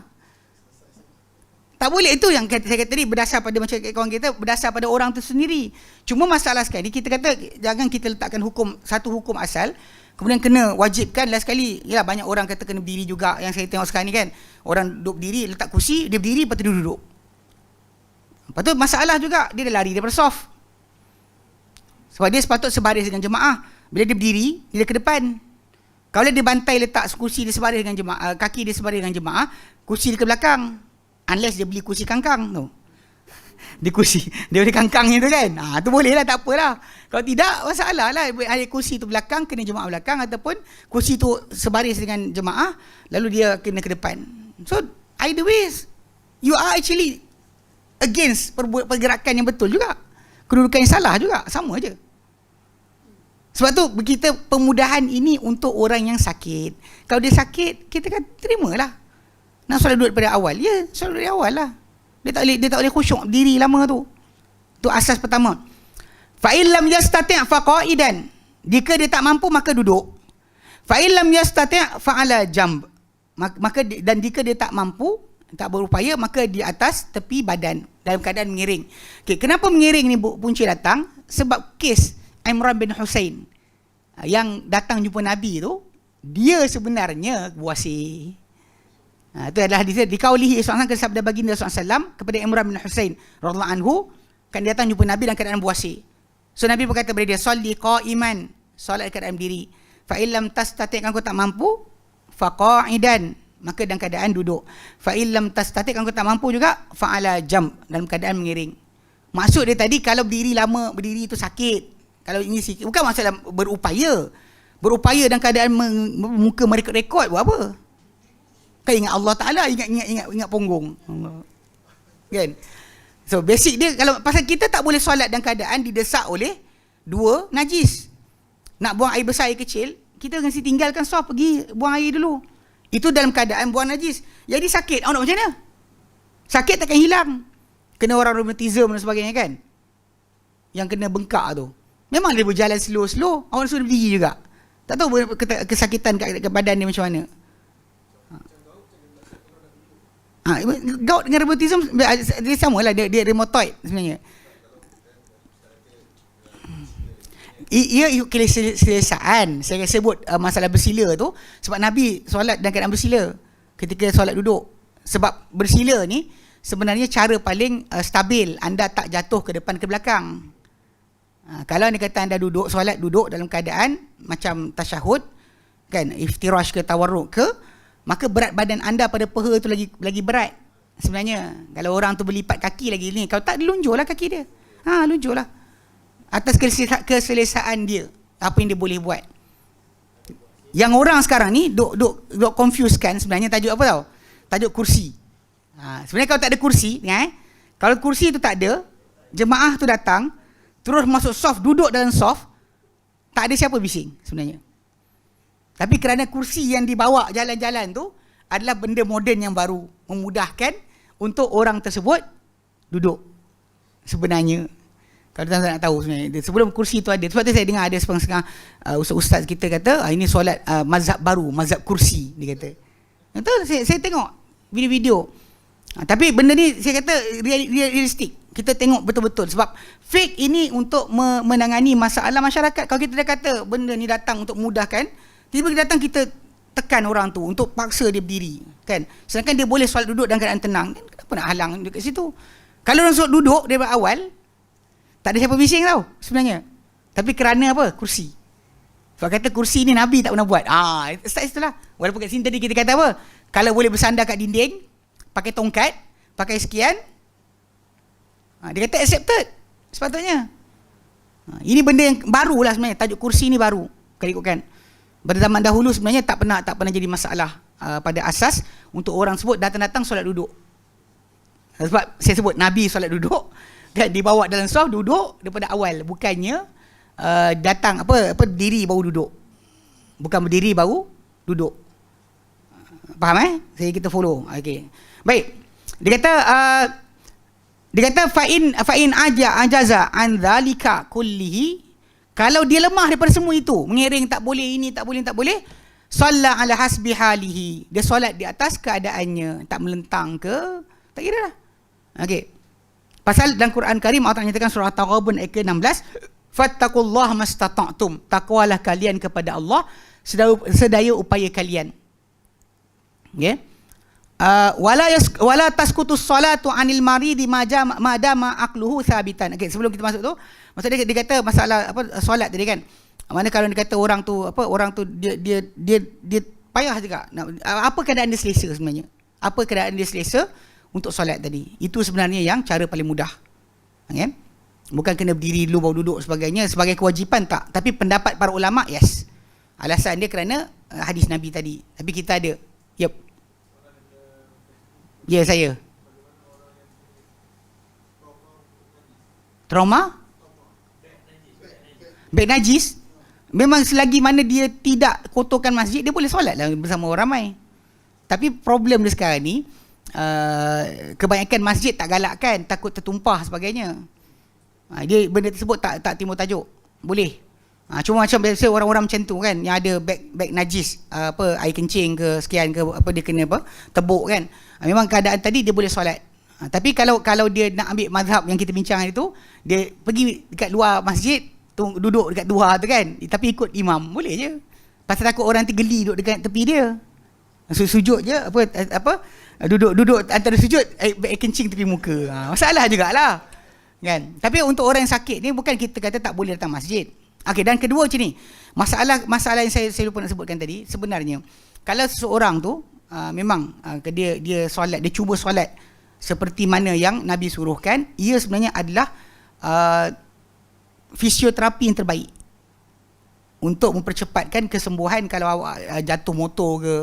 Tak boleh. Itu yang saya kata tadi, berdasar pada macam kawan kita, berdasar pada orang tu sendiri. Cuma masalah sekali, kita kata jangan kita letakkan satu hukum asal, kemudian kena wajibkan. Last sekali, ya banyak orang kata kena berdiri juga. Yang saya tengok sekarang ni kan, orang duduk berdiri, letak kursi, dia berdiri, lepas tu dia duduk. Lepas tu masalah juga, dia dah lari daripada soft. Sebab dia sepatut sebaris dengan jemaah. Bila dia berdiri, dia ke depan. Kalau dia bantai letak kursi dia sebaris dengan jemaah, kaki dia sebaris dengan jemaah, kursi dia ke belakang. Unless dia beli kursi kangkang tu. Dia beli kangkangnya tu kan. Tu boleh lah, tak apalah. Kalau tidak, masalah lah. Ada kursi tu belakang, kena jemaah belakang, ataupun kursi tu sebaris dengan jemaah, lalu dia kena ke depan. So, either ways, you are actually against pergerakan yang betul juga. Kedudukan yang salah juga, sama je. Sebab tu kita pemudahan ini untuk orang yang sakit. Kalau dia sakit, kita kan terimalah. Nak solat duduk daripada awal, ya, solat dari awal lah. Dia tak boleh khusyuk diri lama tu. Tu asas pertama. Fa illam yastati' fa qa'idan. Jika dia tak mampu maka duduk. Fa illam yastati' fa ala jamb. Maka dan jika dia tak mampu, tak berupaya, maka di atas tepi badan dalam keadaan mengiring. Okay, kenapa mengiring ni punca datang? Sebab kes Imran bin Husain yang datang jumpa Nabi tu, dia sebenarnya buasi. Itu adalah hadis dia. Dikaulihi SAW ke sabda baginda SAW kepada Imran bin Husain radhiyallahu anhu, kan dia datang jumpa Nabi dalam keadaan buasi. So Nabi berkata kepada dia, "Salli qa'iman," solat keadaan berdiri. Fa illam tastati', kan kau tak mampu, fa qa'idan, maka dalam keadaan duduk. Fa illam tastati', kan kau tak mampu juga, fa ala jam, dalam keadaan mengiring. Maksud dia tadi, kalau berdiri lama, berdiri itu sakit. Kalau ini sikit, bukan masalah berupaya. Berupaya dalam keadaan muka merekod-rekod buat apa? Kan ingat Allah Ta'ala, ingat punggung. Kan? So basic dia, kalau pasal kita tak boleh solat dalam keadaan didesak oleh dua najis. Nak buang air besar, air kecil, kita mesti tinggalkan saf, pergi buang air dulu. Itu dalam keadaan buang najis. Jadi sakit, awak nak macam mana? Sakit takkan hilang. Kena orang rheumatism dan sebagainya kan, yang kena bengkak tu, memang dia berjalan slow-slow, awak suruh berdiri juga. Tak tahu kesakitan kat badan dia macam mana. Gout dengan rheumatism dia sama lah, dia rheumatoid sebenarnya. Ia keselesaan. Saya sebut masalah bersila tu sebab Nabi solat dalam keadaan bersila ketika solat duduk. Sebab bersila ni sebenarnya cara paling stabil, anda tak jatuh ke depan ke belakang. Kalau anda kata anda duduk solat, duduk dalam keadaan macam tasyahud kan, iftirash ke tawarruk ke, maka berat badan anda pada paha tu lagi berat sebenarnya. Kalau orang tu berlipat kaki lagi ni, kalau tak, dilunjurlah kaki dia. Lunjurlah atas keselesaan dia, apa yang dia boleh buat. Yang orang sekarang ni duk confuse-kan sebenarnya tajuk apa tau? Tajuk kursi. Sebenarnya kalau tak ada kursi, kalau kursi tu tak ada, jemaah tu datang terus masuk saf, duduk dalam saf, tak ada siapa bising sebenarnya. Tapi kerana kursi yang dibawa jalan-jalan tu adalah benda moden yang baru, memudahkan untuk orang tersebut duduk sebenarnya. Kalau tuan-tuan nak tahu sebenarnya, sebelum kursi tu ada. Sebab tu saya dengar ada setengah ustaz kita kata, ini solat mazhab baru, mazhab kursi, dia kata. Betul, saya tengok video-video. Tapi benda ni saya kata realistik. Kita tengok betul-betul. Sebab fake ini untuk menangani masalah masyarakat. Kalau kita dah kata benda ni datang untuk mudahkan, tiba-tiba datang kita tekan orang tu untuk paksa dia berdiri, kan? Sedangkan dia boleh solat duduk dalam keadaan tenang. Kenapa nak halang dekat situ? Kalau orang solat duduk daripada awal, tak ada siapa bising tau sebenarnya. Tapi kerana apa? Kursi. Sebab kata kursi ni Nabi tak pernah buat. Start itulah. Walaupun kat sini tadi kita kata apa? Kalau boleh bersandar kat dinding, pakai tongkat, pakai sekian, dia kata accepted sepatutnya. Ini benda yang baru lah sebenarnya. Tajuk kursi ni baru kalau ikutkan. Pada zaman dahulu sebenarnya tak pernah jadi masalah pada asas untuk orang sebut datang-datang solat duduk. Sebab saya sebut Nabi solat duduk, kan, dibawa dalam saf duduk daripada awal, bukannya datang berdiri baru duduk. Bukan berdiri baru duduk. Faham kita follow. Okey. Baik. Dia kata fa'in ajaza an dzalika kullihi, kalau dia lemah daripada semua itu, mengiring tak boleh, ini tak boleh, salla ala hasbi halihi, dia solat di atas keadaannya, tak melentang ke, tak kira lah. Okey. Pasal dalam Quran Karim Allah nyatakan surah At-Taghabun ayat ke-16, fattaqullaha mastata'tum, takwalah kalian kepada Allah sedaya upaya kalian. Okey. Wala tasqutus salatu anil maridi madama aqluhu thabitan. Okey, sebelum kita masuk tu, maksud dia kata masalah solat tadi kan. Mana kalau dia kata orang tu dia payah juga. Apa keadaan dia selesa sebenarnya? Apa keadaan dia selesa untuk solat tadi? Itu sebenarnya yang cara paling mudah. Kan? Bukan kena berdiri dulu baru duduk sebagainya sebagai kewajipan, tak. Tapi pendapat para ulama, yes. Alasan dia kerana hadis Nabi tadi. Tapi kita ada. Yep. Ya, saya. Trauma? Beg najis. Memang selagi mana dia tidak kotorkan masjid, dia boleh solat lah bersama orang ramai. Tapi problem dia sekarang ni, kebanyakan masjid tak galakkan, takut tertumpah sebagainya. Dia benda tersebut tak timbul tajuk. Boleh. Cuma macam biasa orang-orang macam tu kan, yang ada beg najis, air kencing ke sekian ke apa, dia kena tebuk kan. Memang keadaan tadi dia boleh solat. Tapi kalau dia nak ambil mazhab yang kita bincang itu, dia pergi dekat luar masjid, duduk dekat luar tu kan, tapi ikut imam, boleh je. Pasal takut orang tergeli duduk dekat tepi dia. Sujud je, duduk antara sujud, air kencing tepi muka. Masalah jugalah. Kan? Tapi untuk orang yang sakit ni, bukan kita kata tak boleh datang masjid. Okey, dan kedua macam ni. Masalah yang saya lupa nak sebutkan tadi, sebenarnya kalau seseorang tu memang dia solat, dia cuba solat seperti mana yang Nabi suruhkan, ia sebenarnya adalah fisioterapi yang terbaik untuk mempercepatkan kesembuhan kalau awak jatuh motor ke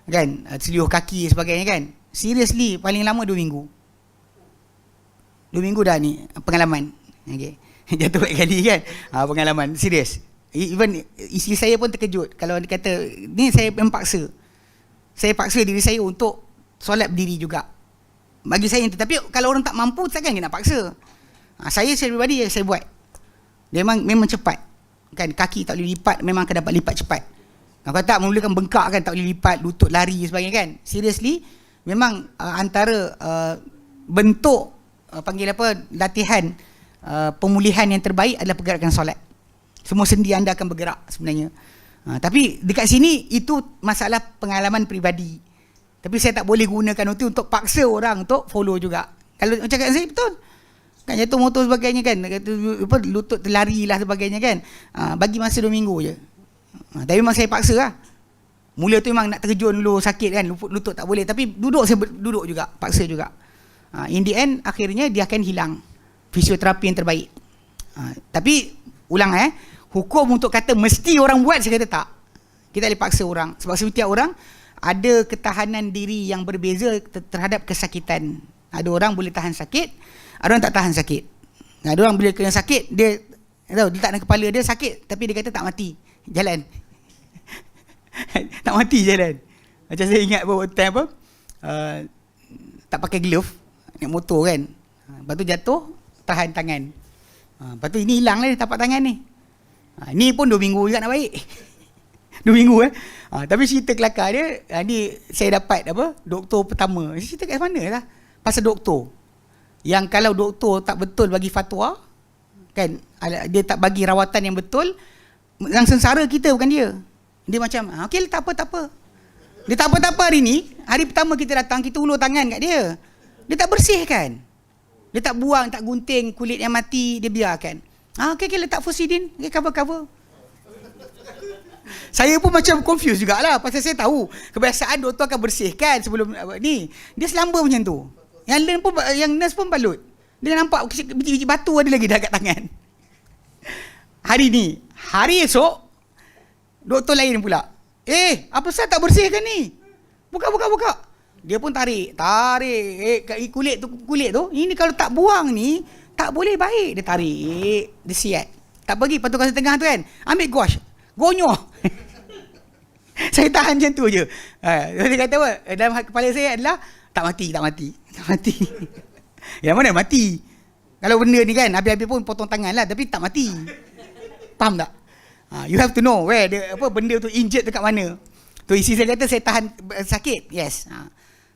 kan, seliuh kaki sebagainya kan. Seriously, paling lama 2 minggu. 2 minggu dah ni pengalaman. Okey. Jatuh banyak kali kan, pengalaman serius. Even isteri saya pun terkejut kalau dia kata ni saya paksa diri saya untuk solat berdiri juga. Bagi saya, tapi kalau orang tak mampu takkan dia nak paksa. Saya pribadi saya buat. Dia memang cepat kan, kaki tak boleh lipat, memang akan dapat lipat cepat. Kalau tak memulakan bengkak kan, tak boleh lipat, lutut lari sebagainya kan. Seriously, memang antara bentuk panggil apa, latihan pemulihan yang terbaik adalah pergerakan solat. Semua sendi anda akan bergerak sebenarnya. Tapi dekat sini itu masalah pengalaman peribadi. Tapi saya tak boleh gunakan itu untuk paksa orang untuk follow juga. Kalau cakap saya betul. Kan jatuh motor sebagainya kan, lutut terlari lah sebagainya kan. Bagi masa 2 minggu je. Tapi memang saya paksa lah. Mula tu memang nak terjun dulu, sakit kan, lutut tak boleh. Tapi saya duduk juga, paksa juga. In the end, akhirnya dia akan hilang. Fisioterapi yang terbaik. Tapi ulang hukum untuk kata mesti orang buat, saya kata tak. Kita boleh paksa orang. Sebab setiap orang ada ketahanan diri yang berbeza terhadap kesakitan. Ada orang boleh tahan sakit, ada orang tak tahan sakit. Ada orang bila kena sakit, dia tak ada kepala dia sakit, tapi dia kata tak mati, jalan. Tak mati jalan. Macam saya ingat beberapa time tak pakai glove, naik motor kan. Lepas tu jatuh, tahan tangan. Lepas tu ini hilang lah tapak tangan ni. Ni pun 2 minggu juga nak baik. 2 minggu tapi cerita kelakar dia, ni saya dapat doktor pertama. Saya cerita kat mana lah, pasal doktor yang kalau doktor tak betul bagi fatwa kan, dia tak bagi rawatan yang betul, yang sengsara kita bukan dia. Dia macam okey tak apa. Dia tak apa hari ni, hari pertama kita datang, kita ulur tangan kat dia, dia tak bersihkan. Dia tak buang, tak gunting kulit yang mati, dia biarkan. Okey, letak fusidin, cover. Saya pun macam confused jugalah, pasal saya tahu kebiasaan doktor akan bersihkan sebelum ni. Dia selamba macam tu. Yang nurse pun balut. Dia nampak biji-biji batu ada lagi dah kat tangan. Hari esok, doktor lain pula. Apa saya tak bersihkan ni? Buka. Dia pun tarik. Kulit tu, ini kalau tak buang ni, tak boleh baik. Dia tarik, dia siat. Tak bagi patu kasih tengah tu kan. Ambil gouache, gonyoh. Saya tahan macam tu je. Dia kata apa? Dalam kepala saya adalah tak mati. Yang mana mati? Kalau benda ni kan, habis-habis pun potong tangan lah, tapi tak mati. Faham tak? You have to know where benda tu injured dekat mana. Tu isi saya kata saya tahan sakit. Yes.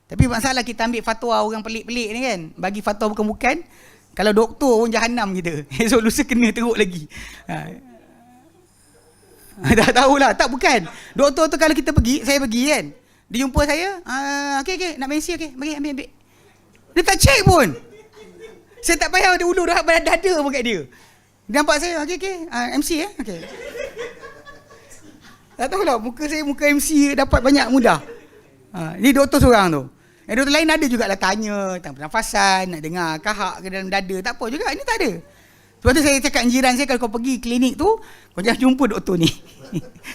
Tapi masalah kita ambil fatwa orang pelik-pelik ni kan. Bagi fatwa bukan-bukan. Kalau doktor pun jahanam kita. Esok lusa kena teruk lagi. Dah tahulah. Tak, bukan. Doktor tu kalau kita pergi, saya pergi kan. Dia jumpa saya. Okey, nak mensi, okey. Bagi, ambil. Dia tak check pun. Saya tak payah dia ulur dah dada pun kat dia. Dia nampak saya, okey. MC okey. Tak tahulah, muka saya muka MC dapat banyak mudah. Ni doktor seorang tu. Doktor lain ada jugalah tanya tentang pernafasan, nak dengar kahak ke dalam dada, tak apa juga. Ini tak ada. Sebab tu saya cakap dengan jiran saya, kalau kau pergi klinik tu, kau jangan jumpa doktor ni.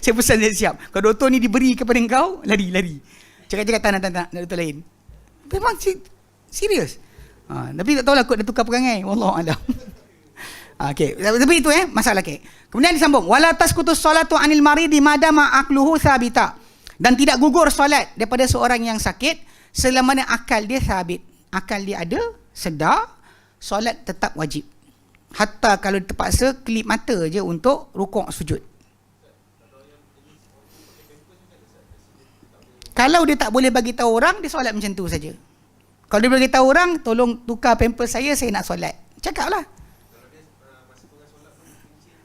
Saya pesan dia siap. Kalau doktor ni diberi kepada kau, lari. Cakap-cakap tak nak doktor lain. Memang serius. Tapi tak tahulah kot dia tukar perangai. Wallahualam. Okey, tapi itu masalah Kemudian disambung, wala tasqutus salatu anil maridi madama aqluhu sabita. Dan tidak gugur solat daripada seorang yang sakit selama akal dia sabit. Akal dia ada, sedar, solat tetap wajib. Hatta kalau terpaksa kelip mata je untuk rukuk sujud. Kalau dia tak boleh bagi tahu orang, dia solat macam tu saja. Kalau dia bagi tahu orang, tolong tukar pampers saya nak solat. Cakaplah.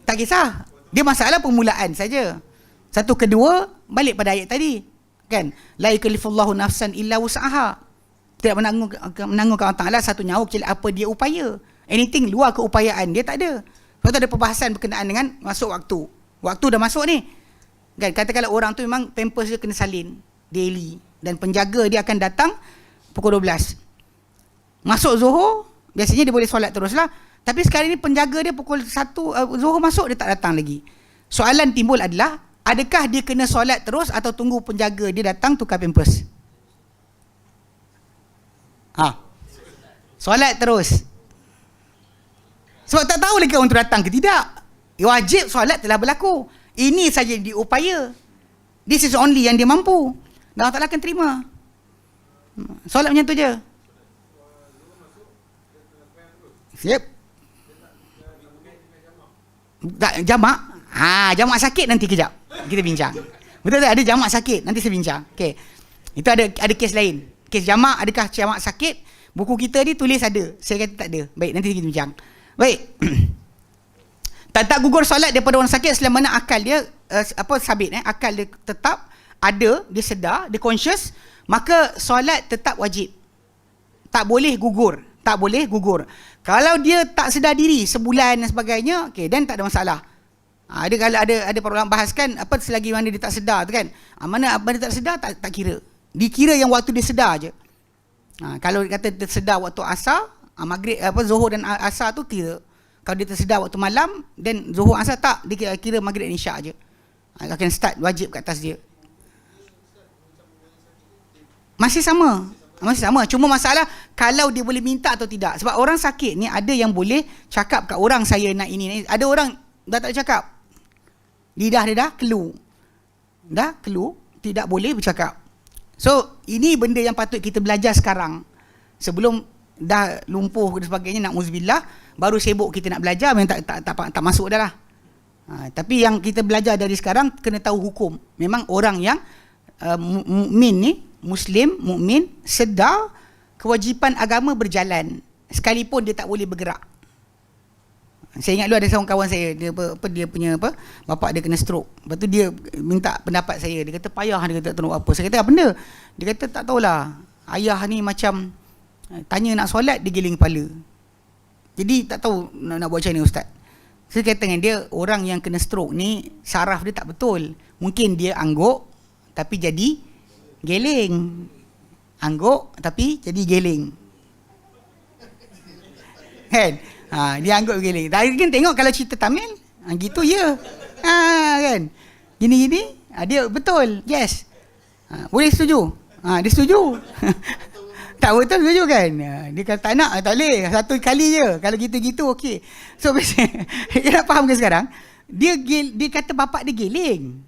Tak kisah. Dia masalah permulaan saja. Satu, kedua, balik pada ayat tadi. Kan? La yukallifullahu nafsan illa wus'aha. Tidak menanggungkan Allah Ta'ala satu nyawa kecuali apa dia upaya. Anything luar keupayaan dia tak ada. Lepas tu ada perbahasan berkenaan dengan masuk waktu. Waktu dah masuk ni. Kan? Katakanlah orang tu memang pampers dia kena salin daily. Dan penjaga dia akan datang pukul 12. Masuk Zuhur, biasanya dia boleh solat teruslah. Tapi sekarang ni penjaga dia pukul 1 Zuhur masuk, dia tak datang lagi. Soalan timbul adalah, adakah dia kena solat terus atau tunggu penjaga dia datang tukar pampers? Solat terus. Sebab tak tahu lagi orang tu datang ke tidak. Wajib solat telah berlaku. Ini saja diupaya. This is only yang dia mampu. Dan Allah Ta'ala akan terima. Solat macam tu je. Siap. Tak, jamak. Jamak sakit nanti kejap. Kita bincang. Betul tak? Ada jamak sakit. Nanti saya bincang. Okay. Itu ada kes lain. Kes jamak, adakah jamak sakit? Buku kita ni tulis ada. Saya kata tak ada. Baik, nanti kita bincang. Baik. Tak gugur solat daripada orang sakit selama mana akal dia sabit. Akal dia tetap ada, dia sedar, dia conscious, maka solat tetap wajib. Tak boleh gugur. Tak boleh gugur. Kalau dia tak sedar diri sebulan dan sebagainya, okay, dan tak ada masalah. Ada para ulama bahaskan apa selagi mana dia tak sedar tu kan. Mana dia tak sedar tak kira. Dikira yang waktu dia sedar je. Kalau dia kata dia sedar waktu asar, maghrib Zuhur dan asar tu kira. Kalau dia tersedar waktu malam dan Zuhur asar tak, dia kira maghrib dan isyak je. Akan start wajib kat atas dia. Masih sama. Cuma masalah kalau dia boleh minta atau tidak. Sebab orang sakit ni ada yang boleh cakap kat orang saya nak ini. Ada orang dah tak cakap. Lidah dia dah kelu. Tidak boleh bercakap. So, ini benda yang patut kita belajar sekarang. Sebelum dah lumpuh dan sebagainya, na'udzubillah, baru sibuk kita nak belajar, memang tak masuk dah lah. Tapi yang kita belajar dari sekarang, kena tahu hukum. Memang orang yang mukmin ni, Muslim, mukmin, sedar kewajipan agama berjalan sekalipun dia tak boleh bergerak. Saya ingat dulu ada seorang kawan saya, dia punya bapak dia kena stroke. Lepas tu dia minta pendapat saya. Dia kata payah, dia kata tak tahu apa. Saya kata apa benda? Dia kata tak tahulah. Ayah ni macam tanya nak solat dia giling kepala. Jadi tak tahu nak buat macam mana ustaz. Saya kata dengan dia, orang yang kena stroke ni saraf dia tak betul. Mungkin dia angguk tapi jadi geling. Angguk tapi jadi geling. Kan? Dia angguk geling. Tadi kan tengok kalau cerita Tamil, gitu ya. Kan? Gini-gini, dia betul. Yes. Boleh setuju? Dia setuju. Tak betul setuju kan? Dia kata tak nak, tak boleh. Satu kali je. Kalau gitu-gitu okey. So dia nak faham ke sekarang? Dia kata bapak dia geling.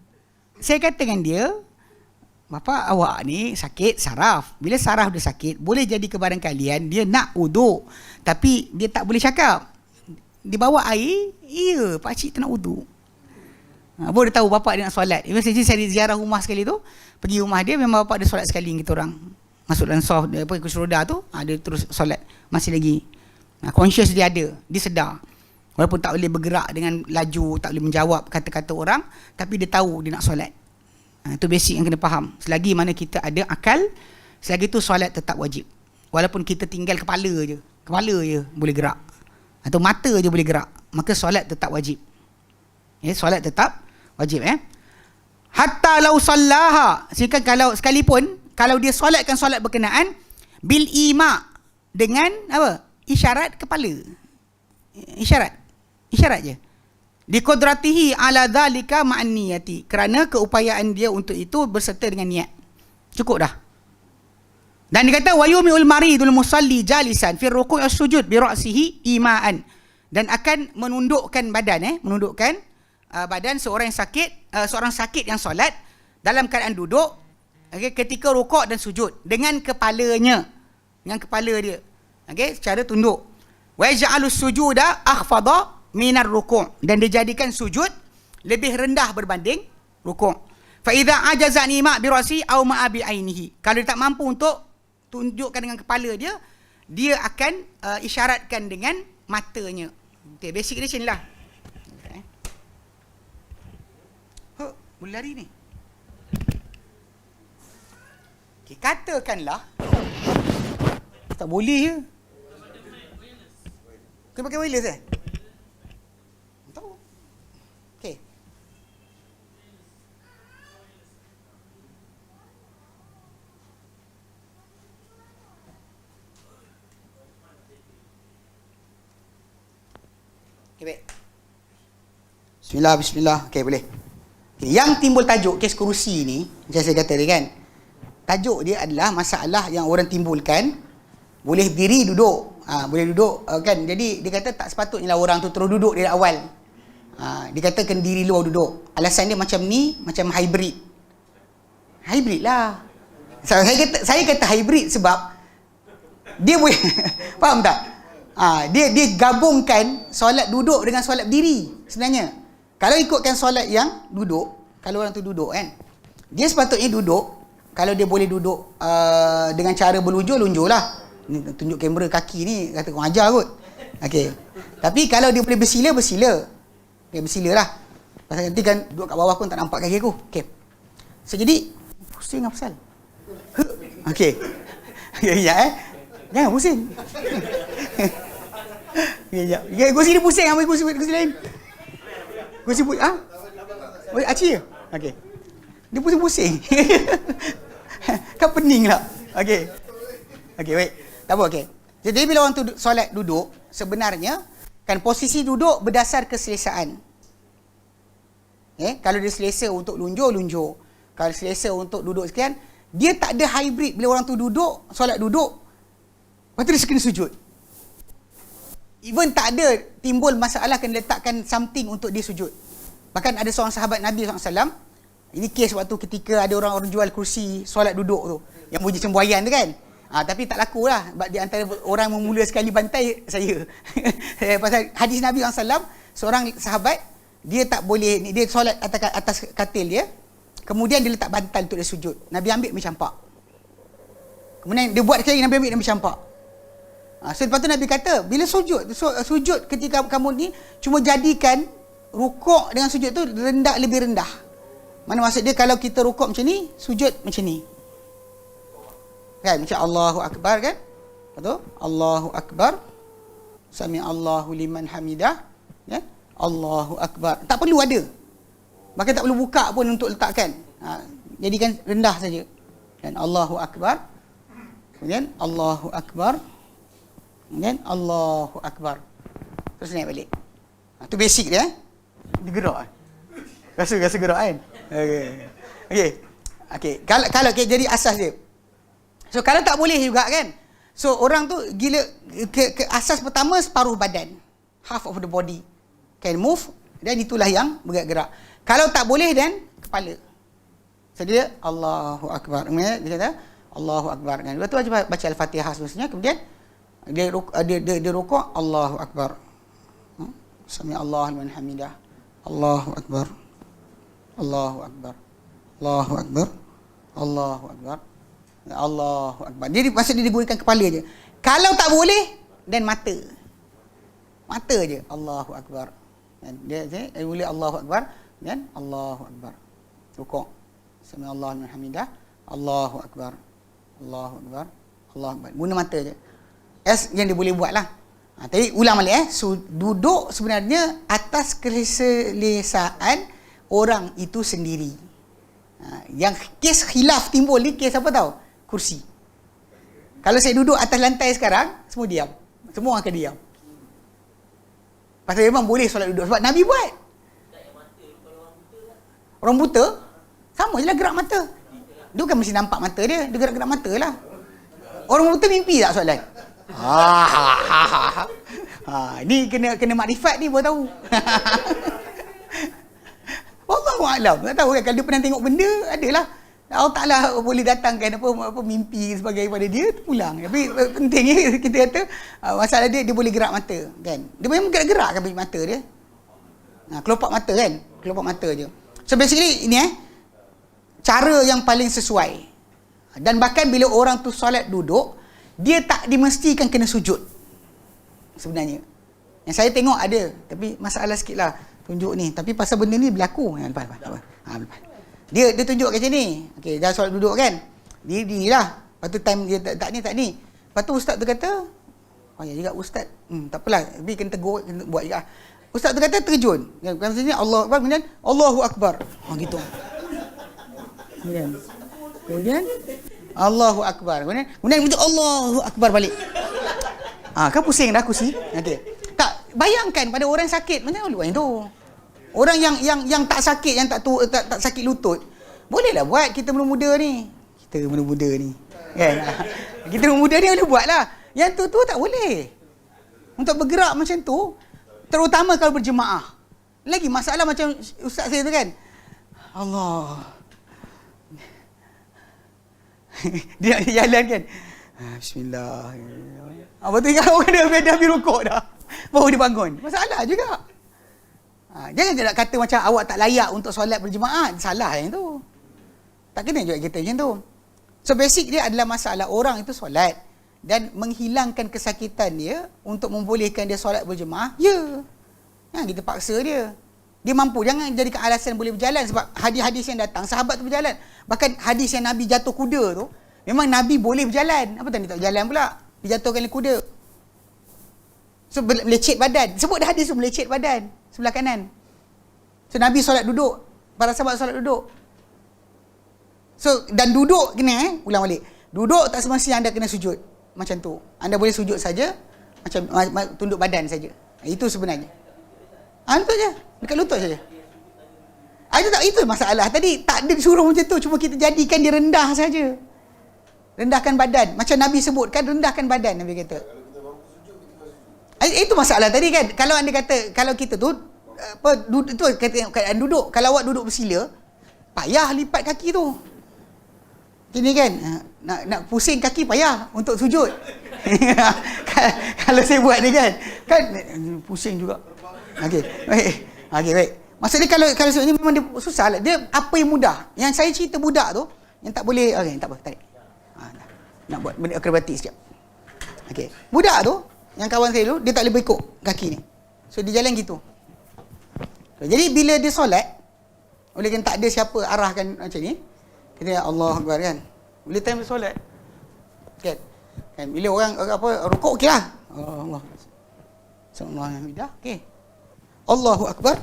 Saya kata dengan dia, bapak awak ni sakit saraf. Bila saraf dia sakit, boleh jadi kebarangkalian dia nak uduk. Tapi dia tak boleh cakap. Dia bawa air, ya, pakcik tak nak uduk. Baru dia tahu bapak dia nak solat. Jadi saya ziarah rumah sekali tu, pergi rumah dia, memang bapak dia solat sekali kita orang. Masuk dalam soft, kursi roda tu, dia terus solat. Masih lagi. Conscious dia ada, dia sedar. Walaupun tak boleh bergerak dengan laju, tak boleh menjawab kata-kata orang, tapi dia tahu dia nak solat. Itu basic yang kena faham. Selagi mana kita ada akal, selagi tu solat tetap wajib. Walaupun kita tinggal kepala je boleh gerak, atau mata je boleh gerak, maka solat tetap wajib. Solat tetap wajib. Hatta law sallaha, sekalipun kalau dia solatkan solat berkenaan bil ima, dengan apa? Isyarat kepala. Isyarat je. Diqudratihi ala dhalika ma'an niyati, kerana keupayaan dia untuk itu berserta dengan niat. Cukup dah. Dan dia kata wa yumiul maridul musalli jalisan fi ruku' as-sujud bi ra'sihi ima'an, dan akan menundukkan badan badan seorang sakit yang solat dalam keadaan duduk, ketika rukuk dan sujud dengan kepalanya, dengan kepala dia, secara tunduk. Wa yaj'alus sujuda akhfada minar ruku', dan dia jadikan sujud lebih rendah berbanding rukuk. Fa idza ajaza ima bi ra'si aw ma bi ainihi, kalau dia tak mampu untuk tunjukkan dengan kepala dia, dia akan isyaratkan dengan matanya. Okay, basic dia macam inilah. Okay. Boleh lari ni. Okay, katakanlah tak boleh je. Kena pakai wireless tahu. Okey. Okay, baik. Bismillah. Okey, boleh. Okay, yang timbul tajuk kes kerusi ni, macam saya kata tadi kan, tajuk dia adalah masalah yang orang timbulkan, boleh berdiri, duduk. Boleh duduk kan. Jadi dia kata tak sepatutnya orang tu terus duduk dari awal. Dia kata kena diri luar duduk. Alasan dia macam ni, macam hybrid. Hybrid lah. Saya kata hybrid sebab dia boleh faham tak? Dia gabungkan solat duduk dengan solat berdiri sebenarnya. Kalau ikutkan solat yang duduk, kalau orang tu duduk kan, dia sepatutnya duduk. Kalau dia boleh duduk dengan cara berlunjur lah. Ni tunjuk kamera kaki ni, kata kau ajar kot. Okey. Tapi kalau dia boleh bersila. Dia bersila lah. Pasal nanti kan duduk kat bawah pun tak nampak kaki aku. Okey. So jadi pusing apa pasal? Okey. Ya. Jangan pusing. Ya. Kursi ni pusing, ambil kursi lain. Kursi Oh, aci je. Okey. Dia pusing-pusing. Kan pening lah. Okey. Okey, baik. Tak apa, okey. Jadi bila orang tu solat duduk, sebenarnya kan posisi duduk berdasar keselesaan. Kalau dia selesa untuk lunjur. Kalau selesa untuk duduk sekian, dia tak ada hybrid. Bila orang tu duduk, solat duduk, lepas tu dia kena sujud. Even tak ada timbul masalah kena letakkan something untuk dia sujud. Bahkan ada seorang sahabat Nabi SAW, ini kes waktu ketika ada orang jual kursi solat duduk tu, yang bunyi semboyan tu kan. Tapi tak laku lah. Di antara orang memula sekali bantai saya. Pasal hadis Nabi SAW, seorang sahabat, dia tak boleh, dia solat atas katil dia, kemudian dia letak bantal untuk dia sujud. Nabi ambil campak. Kemudian dia buat sekali, Nabi ambil campak. So lepas tu Nabi kata, bila sujud ketika kamu ni, cuma jadikan rukuk dengan sujud tu lebih rendah. Mana maksud dia, kalau kita rukuk macam ni, sujud macam ni. Kan macam Allahu Akbar kan? Betul? Allahu Akbar. Sami Allahu liman hamidah. Ya? Allahu Akbar. Tak perlu ada. Bahkan tak perlu buka pun untuk letakkan. Jadikan rendah saja. Dan Allahu Akbar. Kemudian Allahu Akbar. Kemudian Allahu Akbar. Terus naik balik. Itu basic dia. Dia gerak. Rasa gerak kan? Okey. Kalau jadi asas dia. So kalau tak boleh juga kan. So orang tu gila ke asas pertama separuh badan. Half of the body can move, dan itulah yang bergerak-gerak. Kalau tak boleh dan kepala. So dia Allahu Akbar. Dia kata Allahu Akbar kan. Lepas tu baca Al-Fatihah seterusnya, kemudian dia rukuk Allahu Akbar. Sami Allahu liman hamidah. Allahu Akbar. Allahu Akbar. Allahu Akbar. Allahu Akbar. Allahu Akbar. Jadi maksud dia gunakan kepala je. Kalau tak boleh, dan mata. Mata je. Allahu Akbar. Dia boleh Allahu Akbar, dan Allahu Akbar. Rukuk. Sami Allahu liman hamidah. Allahu Akbar. Allahu Akbar. Allahu Akbar. Guna mata je. Yang dia boleh buat lah. Tapi ulang balik duduk sebenarnya atas keselesaan orang itu sendiri. Yang kes khilaf timbul ni kes apa tahu? Kursi. Kalau saya duduk atas lantai sekarang, semua diam. Semua orang akan diam. Pasal memang boleh solat duduk. Sebab Nabi buat. Orang buta, sama je lah gerak mata. Dia bukan mesti nampak mata dia. Dia gerak-gerak mata lah. Orang buta mimpi tak solat? Ni kena makrifat ni baru tahu. Wallahu a'lam. Tak tahu kan, kalau dia pernah tengok benda, adalah Allah Ta'ala boleh datangkan apa mimpi sebagai pada dia, pulang. Tapi pentingnya kita kata masalah dia boleh gerak mata kan. Dia memang gerak-gerak kan mata dia. Kelopak mata kan, kelopak mata je. So basically ini cara yang paling sesuai. Dan bahkan bila orang tu solat duduk, dia tak dimestikan kena sujud sebenarnya. Yang saya tengok ada, tapi masalah sikit lah tunjuk ni. Tapi pasal benda ni berlaku. Lepas. Dia tunjuk macam ni. Okey, dah solat duduk kan. Dia lah. Lepas tu time dia tak ni. Lepas tu ustaz tu kata, oh ya juga ustaz. Tak apalah, tapi kena tegur, kena buat juga. Ustaz tu kata terjun. Maksudnya Allah Akbar, kemudian Allahu Akbar. Gitu. Kemudian Allahu Akbar. Kemudian Allahu Akbar balik. Kan pusing dah kursi. Nanti. Tak, bayangkan pada orang sakit macam mana tu. Orang yang tak sakit, yang tak sakit lutut, bolehlah buat. Kita muda ni. Kan? Kita muda ni boleh buatlah. Yang tu tak boleh. Untuk bergerak macam tu, terutama kalau berjemaah. Lagi masalah macam ustaz saya tu kan. Allah. Dia jalan kan. Bismillah. Apa tu kalau orang dah habis rukuk dah, baru dia bangun. Masalah juga. Jangan nak kata macam awak tak layak untuk solat berjemaah. Salah yang tu. Tak kena juga kita macam tu. So basic dia adalah masalah orang itu solat dan menghilangkan kesakitan dia untuk membolehkan dia solat berjemaah. Ya. Jangan kita paksa dia. Dia mampu. Jangan jadikan alasan boleh berjalan. Sebab hadis-hadis yang datang, sahabat tu berjalan. Bahkan hadis yang Nabi jatuh kuda tu, memang Nabi boleh berjalan. Apa tak dia tak berjalan pula? Dijatuhkan oleh kuda. So melecet badan. Sebut dah hadis tu, melecet badan sebelah kanan. So Nabi solat duduk, para sahabat solat duduk. So dan duduk kena ulang balik. Duduk tak semestinya anda kena sujud macam tu. Anda boleh sujud saja, macam tunduk badan saja. Itu sebenarnya. Itu je, dekat lutut saja. Itu masalah. Tadi tak ada disuruh macam tu, cuma kita jadikan dia rendah saja. Rendahkan badan. Macam Nabi sebutkan, rendahkan badan Nabi kata. Itu masalah tadi kan. Kalau anda kata, kalau kita tu itu keadaan duduk. Kalau awak duduk bersila, payah lipat kaki tu. Gini kan, nak pusing kaki payah untuk sujud. Kalau saya buat ni kan pusing juga. Okey, baik. Maksudnya kalau sebenarnya memang dia susah lah. Dia apa yang mudah. Yang saya cerita budak tu yang tak boleh, okey, tak apa, tarik. Nak buat benda akrobatik sekejap. Okey. Budak tu, yang kawan saya tu, dia tak boleh berikut kaki ni. So dia jalan gitu. Jadi bila dia solat, oleh kan tak ada siapa arahkan macam ni, kita Allah Akbar kan. Bila time dia solat, kan bila orang apa rukuk, okeylah. Allah. Alhamdulillah. Okey. Allahu Akbar.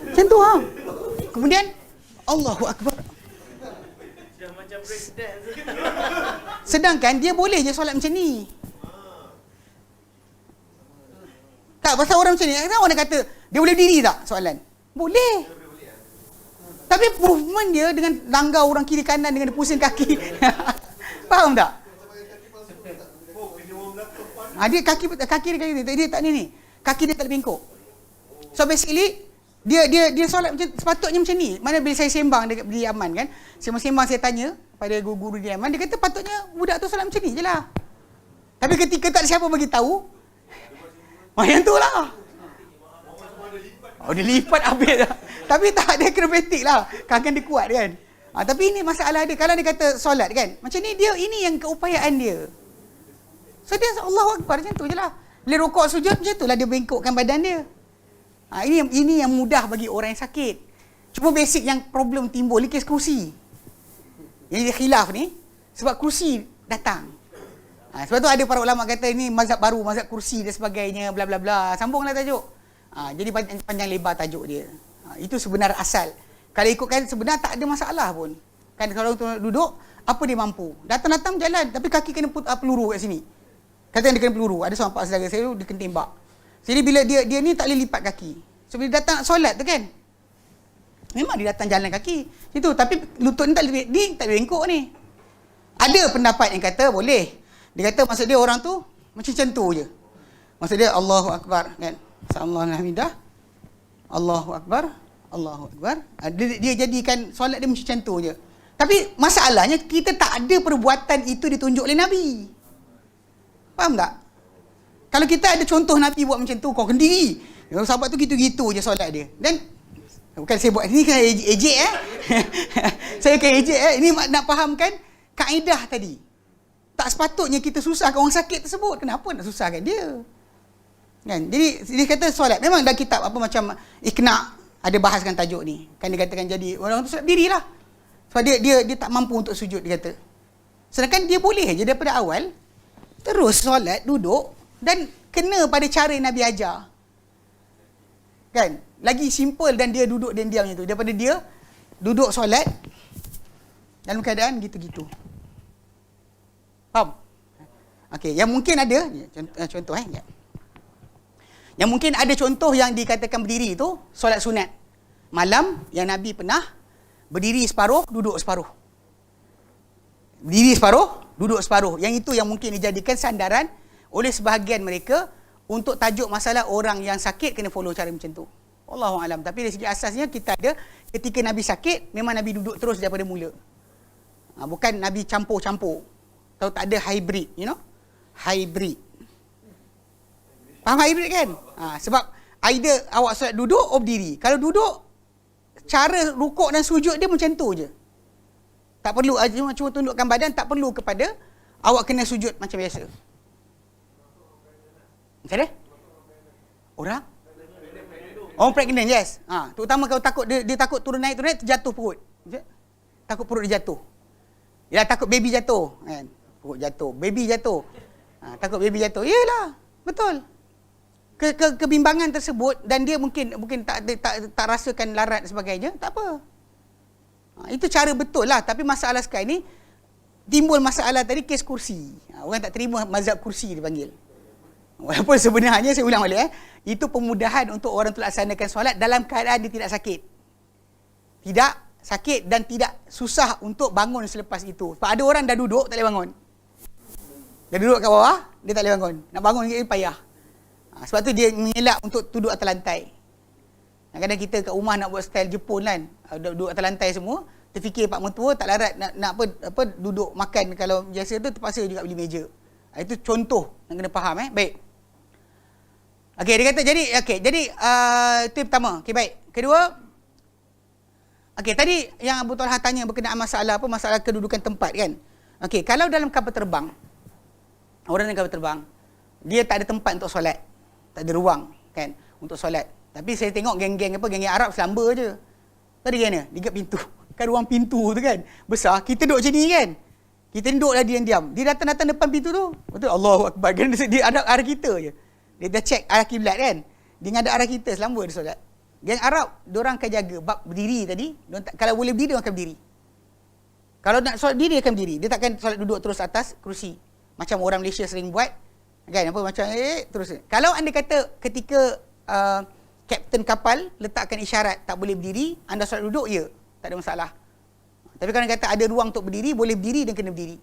Macam tu Kemudian Allahu Akbar. Dah macam break dance. Sedangkan dia boleh je solat macam ni. Tak, pasal orang macam ni, kan orang kata dia boleh diri tak soalan? Boleh. Tapi movement dia dengan langgar orang kiri kanan dengan dia pusing kaki. Faham tak? Dia kaki dia tak ni. Kaki dia tak bengkok. So basically dia solat macam sepatutnya macam ni. Mana bila saya sembang dekat di Yaman kan, sembang saya tanya pada guru-guru di Yaman, dia kata patutnya budak tu solat macam ni je lah. Tapi ketika tak ada siapa bagi tahu, macam tu lah. Dia lipat habis lah. Tapi tak ada akrobatik lah. Kangen dia kuat kan. Tapi ini masalah dia. Kalau dia kata solat kan, macam ni dia, ini yang keupayaan dia. So dia Allahu Akbar macam tu je lah. Bila rukuk sujud macam tu lah dia bengkokkan badan dia. Ini yang mudah bagi orang yang sakit. Cuma basic yang problem timbul ni kes kursi. Yang dia khilaf ni sebab kursi datang. Sebab tu ada para ulama kata ini mazhab baru, mazhab kursi dan sebagainya, bla bla bla. Sambunglah tajuk. Jadi panjang lebar tajuk dia. Itu sebenar asal. Kalau ikutkan sebenar tak ada masalah pun. Kan kalau orang duduk, apa dia mampu? Datang-datang jalan tapi kaki kena peluru kat sini. Kata dia kena peluru. Ada seorang pak saudara saya tu dia kena tembak. Jadi bila dia ni tak boleh lipat kaki. So bila datang nak solat tu kan, memang dia datang jalan kaki. Itu tapi lutut ni tak boleh bengkok ni. Ada pendapat yang kata boleh. Dia kata maksud dia orang tu macam tu je. Maksud dia Allahu Akbar kan. Alhamdulillah. Allahu Akbar. Allahu Akbar. Dia jadikan solat dia macam tu je. Tapi masalahnya kita tak ada perbuatan itu ditunjuk oleh Nabi. Faham tak? Kalau kita ada contoh Nabi buat macam tu, kau kendiri. Sahabat tu gitu-gitu je solat dia. Dan bukan saya buat ni kan ejek saya kan ejek ini nak fahamkan kaedah tadi. Tak sepatutnya kita susahkan orang sakit tersebut. Kenapa nak susahkan dia? Kan? Jadi dia kata solat. Memang dalam kitab apa macam Iqna ada bahaskan tajuk ni. Kan dia katakan jadi orang tu solat berdirilah. Sebab dia tak mampu untuk sujud, dia kata. Sedangkan dia boleh je daripada awal terus solat, duduk dan kena pada cara Nabi ajar. Kan? Lagi simple dan dia duduk dan diam tu daripada dia duduk solat dalam keadaan gitu-gitu. Faham? Okey, yang mungkin ada contoh ya. Yang mungkin ada contoh yang dikatakan berdiri tu solat sunat. Malam yang Nabi pernah berdiri separuh, duduk separuh. Berdiri separuh, duduk separuh. Yang itu yang mungkin dijadikan sandaran oleh sebahagian mereka untuk tajuk masalah orang yang sakit kena follow cara macam tu. Wallahu alam. Tapi dari segi asasnya kita ada ketika Nabi sakit memang Nabi duduk terus daripada mula. Bukan Nabi campur-campur. Tahu tak ada hybrid, you know? Hybrid. Faham hybrid kan? Sebab either awak solat duduk atau berdiri. Kalau duduk, cara rukuk dan sujud dia macam tu je. Tak perlu cuma tundukkan badan, tak perlu kepada awak kena sujud macam biasa. Macam mana? Orang? Orang pregnant, yes. Terutama kalau takut dia takut turun naik terjatuh perut. Takut perut dia jatuh. Dia takut baby jatuh, kan? Perut jatuh, baby jatuh. Takut baby jatuh. Iyalah, betul. Kebimbangan tersebut dan dia mungkin tak rasakan larat dan sebagainya, tak apa. Itu cara betul lah. Tapi masalah sekarang ni timbul masalah tadi kes kursi. Orang tak terima mazhab kursi dipanggil. Walaupun sebenarnya saya ulang balik itu pemudahan untuk orang tu laksanakan solat dalam keadaan dia tidak sakit. Tidak sakit dan tidak susah untuk bangun selepas itu. Sebab ada orang dah duduk tak boleh bangun. Dia duduk kat bawah, dia tak boleh bangun. Nak bangun dia payah. Sebab tu dia mengelak untuk duduk atas lantai. Kadang-kadang kita kat rumah nak buat style Jepun kan, duduk atas lantai semua, terfikir pak mertua tak larat nak apa duduk makan kalau biasa tu terpaksa juga beli meja. Itu contoh yang kena faham Baik. Okey, dia kata jadi itu yang pertama. Okey, baik. Kedua, okey, tadi yang Abu Talha tanya berkenaan masalah kedudukan tempat kan. Okey, kalau dalam kapal terbang, orang dalam kapal terbang, dia tak ada tempat untuk solat. Tak ada ruang kan untuk solat. Tapi saya tengok geng-geng Arab selamba je. Tadi geng mana? Dekat pintu. Kan ruang pintu tu kan besar. Kita duduk macam ni kan. Kita duduklah diam-diam. Dia datang depan pintu tu. Betul, Allahu Akbar. Dia ada arah kita je. Dia dah check arah kiblat kan. Dia ada arah kita selamba dia solat. Geng Arab, diorang akan jaga bab berdiri tadi. Kalau boleh berdiri, diorang akan berdiri. Kalau nak solat berdiri, dia akan berdiri. Dia takkan solat duduk terus atas kerusi. Macam orang Malaysia sering buat. Kan, macam terus. Kalau anda kata ketika kapten kapal letakkan isyarat tak boleh berdiri, anda solat duduk, ya, tak ada masalah. Tapi kalau anda kata ada ruang untuk berdiri, boleh berdiri dan kena berdiri.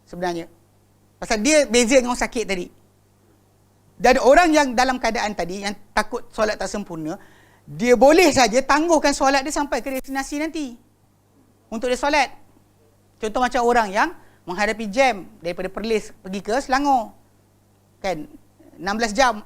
Sebenarnya. Pasal dia beza dengan orang sakit tadi. Dan ada orang yang dalam keadaan tadi, yang takut solat tak sempurna, dia boleh saja tangguhkan solat dia sampai ke destinasi nanti. Untuk dia solat. Contoh macam orang yang menghadapi jam daripada Perlis pergi ke Selangor. Kan, 16 jam.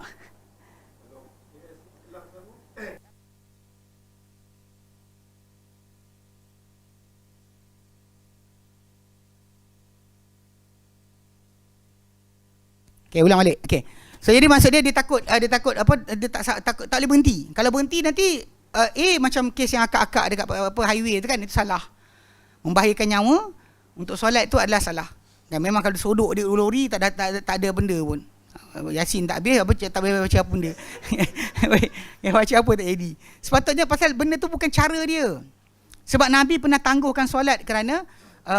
Okey, ulang balik. Okey. So jadi maksud dia takut dia takut tak boleh berhenti. Kalau berhenti nanti macam kes yang akak-akak dekat highway tu kan, itu salah. Membahayakan nyawa untuk solat itu adalah salah. Dan memang kalau sodok dia lori tak ada benda pun. Yasin tak habis, tak boleh baca apa benda. Baca apa tak jadi. Sepatutnya pasal benda tu bukan cara dia. Sebab Nabi pernah tangguhkan solat kerana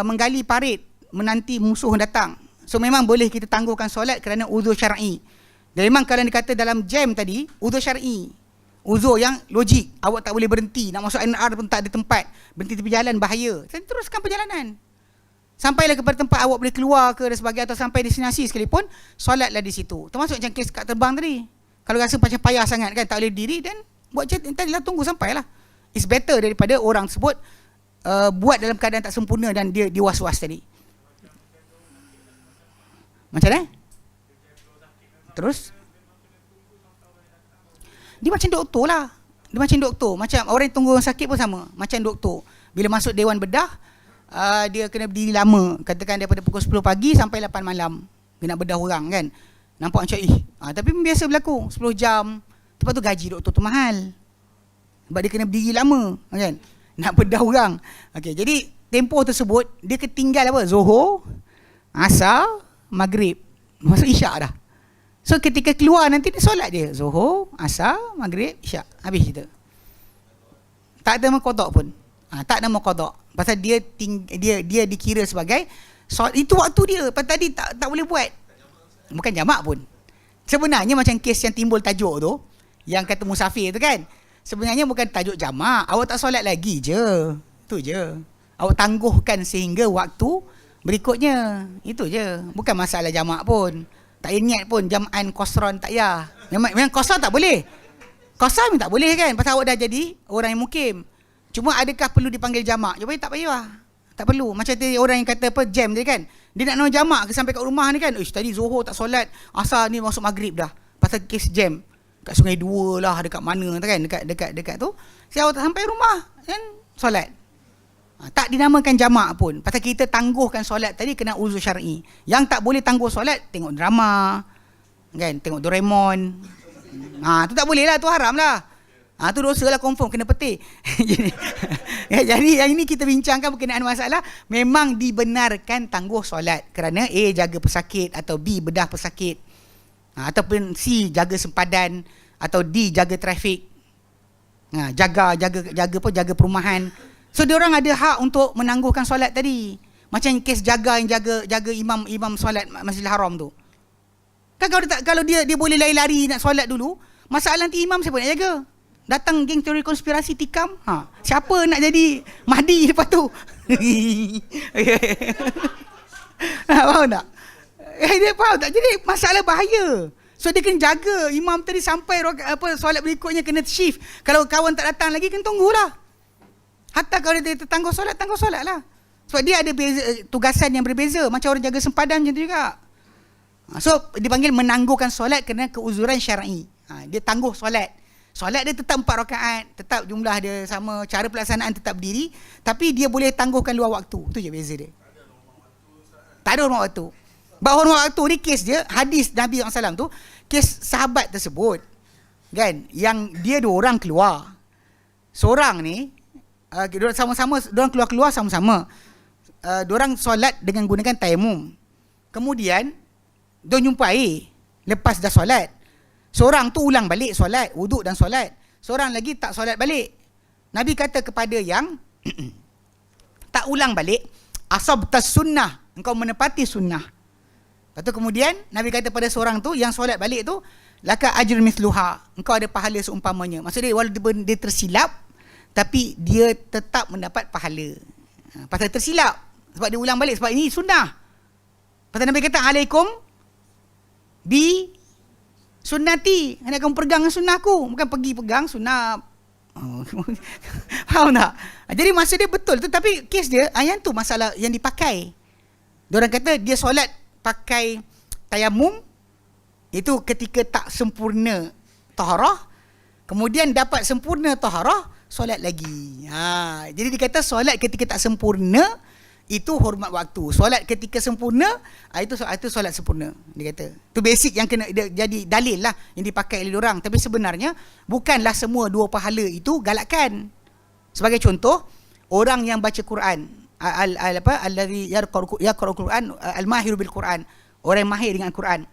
menggali parit menanti musuh datang. So memang boleh kita tangguhkan solat kerana uzur syar'i. Dan memang kalau dikata dalam jam tadi, uzur syar'i. Uzur yang logik. Awak tak boleh berhenti. Nak masuk NR pun tak ada tempat. Berhenti tepi jalan bahaya. Saya teruskan perjalanan. Sampailah kepada tempat awak boleh keluar ke dan sebagainya, atau sampai destinasi sekalipun, solatlah di situ. Termasuk macam kes kat terbang tadi. Kalau rasa macam payah sangat kan, tak boleh diri, dan buat tadilah tunggu sampailah. It's better daripada orang tersebut buat dalam keadaan tak sempurna dan dia was-was tadi. Macam mana? Terus? Dia macam doktor lah. Dia macam doktor. Macam orang yang tunggu orang sakit pun sama. Macam doktor. Bila masuk dewan bedah, dia kena berdiri lama. Katakan daripada pukul 10 pagi sampai 8 malam. Dia nak bedah orang kan. Nampak macam tapi biasa berlaku 10 jam. Lepas tu gaji doktor tu mahal. Sebab dia kena berdiri lama kan. Nak bedah orang. Okey, jadi tempoh tersebut dia ketinggal apa? Zuhur, Asar, Maghrib. Masuk Isyak dah. So ketika keluar nanti dia solat dia. Zuhur, Asar, Maghrib, Isyak. Habis cerita. Tak ada maqadha pun. Tak ada maqadha. Pasal dia dikira sebagai itu waktu dia. Pasal tadi tak boleh buat. Bukan jamak pun. Sebenarnya macam kes yang timbul tajuk tu, yang kata musafir tu kan. Sebenarnya bukan tajuk jamak. Awak tak solat lagi je. Itu je. Awak tangguhkan sehingga waktu berikutnya. Itu je. Bukan masalah jamak pun. Tak ingat pun jam'an qasran tak payah. Memang qasar tak boleh. Qasar tak boleh kan. Pasal awak dah jadi orang yang mukim. Cuma adakah perlu dipanggil jamak? Jawapannya tak payah. Tak perlu. Macam tadi orang yang kata apa jam tadi kan. Dia nak jamak ke sampai kat rumah ni kan. Tadi Zuhur tak solat. Asar ni masuk maghrib dah. Pasal kes jam. Kat Sungai Dua lah, dekat mana tu kan, dekat tu. Saya awak tak sampai rumah kan solat. Tak dinamakan jamak pun. Pasal kita tangguhkan solat tadi kena uzur syar'i. Yang tak boleh tangguh solat tengok drama. Kan, tengok Doraemon. Tu tak boleh lah, tu haram lah. Tu dosa lah, confirm kena petik. Jadi yang ini kita bincangkan berkenaan masalah memang dibenarkan tangguh solat kerana A jaga pesakit atau B bedah pesakit. Ataupun C jaga sempadan atau D jaga trafik. Jaga perumahan. So dia orang ada hak untuk menangguhkan solat tadi. Macam kes yang jaga imam solat Masjidil Haram tu. Kan kalau dia boleh lari-lari nak solat dulu, masalah nanti imam siapa nak jaga? Datang geng teori konspirasi tikam. Siapa nak jadi Mahdi lepas tu? Faham tak? Dia faham tak? Jadi masalah bahaya. So dia kena jaga imam tadi sampai solat berikutnya kena shift. Kalau kawan tak datang lagi kena tunggulah. Hatta kalau dia tangguh solat lah. Sebab dia ada tugasan yang berbeza. Macam orang jaga sempadan macam tu juga. So dipanggil menangguhkan solat kerana keuzuran syar'i. Dia tangguh solat. Solat dia tetap 4 rakaat, tetap jumlah dia sama, cara pelaksanaan tetap berdiri, tapi dia boleh tangguhkan luar waktu. Itu je beza dia. Tak ada hormat waktu. Bahawa hormat waktu ni kes dia, hadis Nabi SAW tu, kes sahabat tersebut. Kan, yang dia 2 orang keluar. Seorang ni, sama-sama, diorang keluar sama-sama. Diorang solat dengan gunakan tayamum. Kemudian, diorang jumpa air, lepas dah solat. Seorang tu ulang balik solat, wuduk dan solat. Seorang lagi tak solat balik. Nabi kata kepada yang tak ulang balik, asabtas sunnah, engkau menepati sunnah. Lepas tu kemudian Nabi kata pada seorang tu yang solat balik tu, laka ajr mithluha, engkau ada pahala seumpamanya. Maksudnya walaupun dia tersilap, tapi dia tetap mendapat pahala. Pasal tersilap, sebab dia ulang balik, sebab ini sunnah. Pasal Nabi kata alaikum bi sunnati, hendak kamu pegang sunnahku, bukan pergi pegang sunnah. Faham tak? Jadi maksud dia betul, tetapi kes dia yang tu masalah yang dipakai. Diorang kata dia solat pakai tayamum, itu ketika tak sempurna taharah, kemudian dapat sempurna taharah, solat lagi. Jadi dia kata solat ketika tak sempurna itu hormat waktu. Solat ketika sempurna, itu solat sempurna. Dia kata. Itu basic yang kena jadi dalil lah yang dipakai oleh orang. Tapi sebenarnya bukanlah semua 2 pahala itu galakkan. Sebagai contoh, orang yang baca Quran, allazi yaqra'ul Quran, al-mahir bil Quran, orang yang mahir dengan Quran.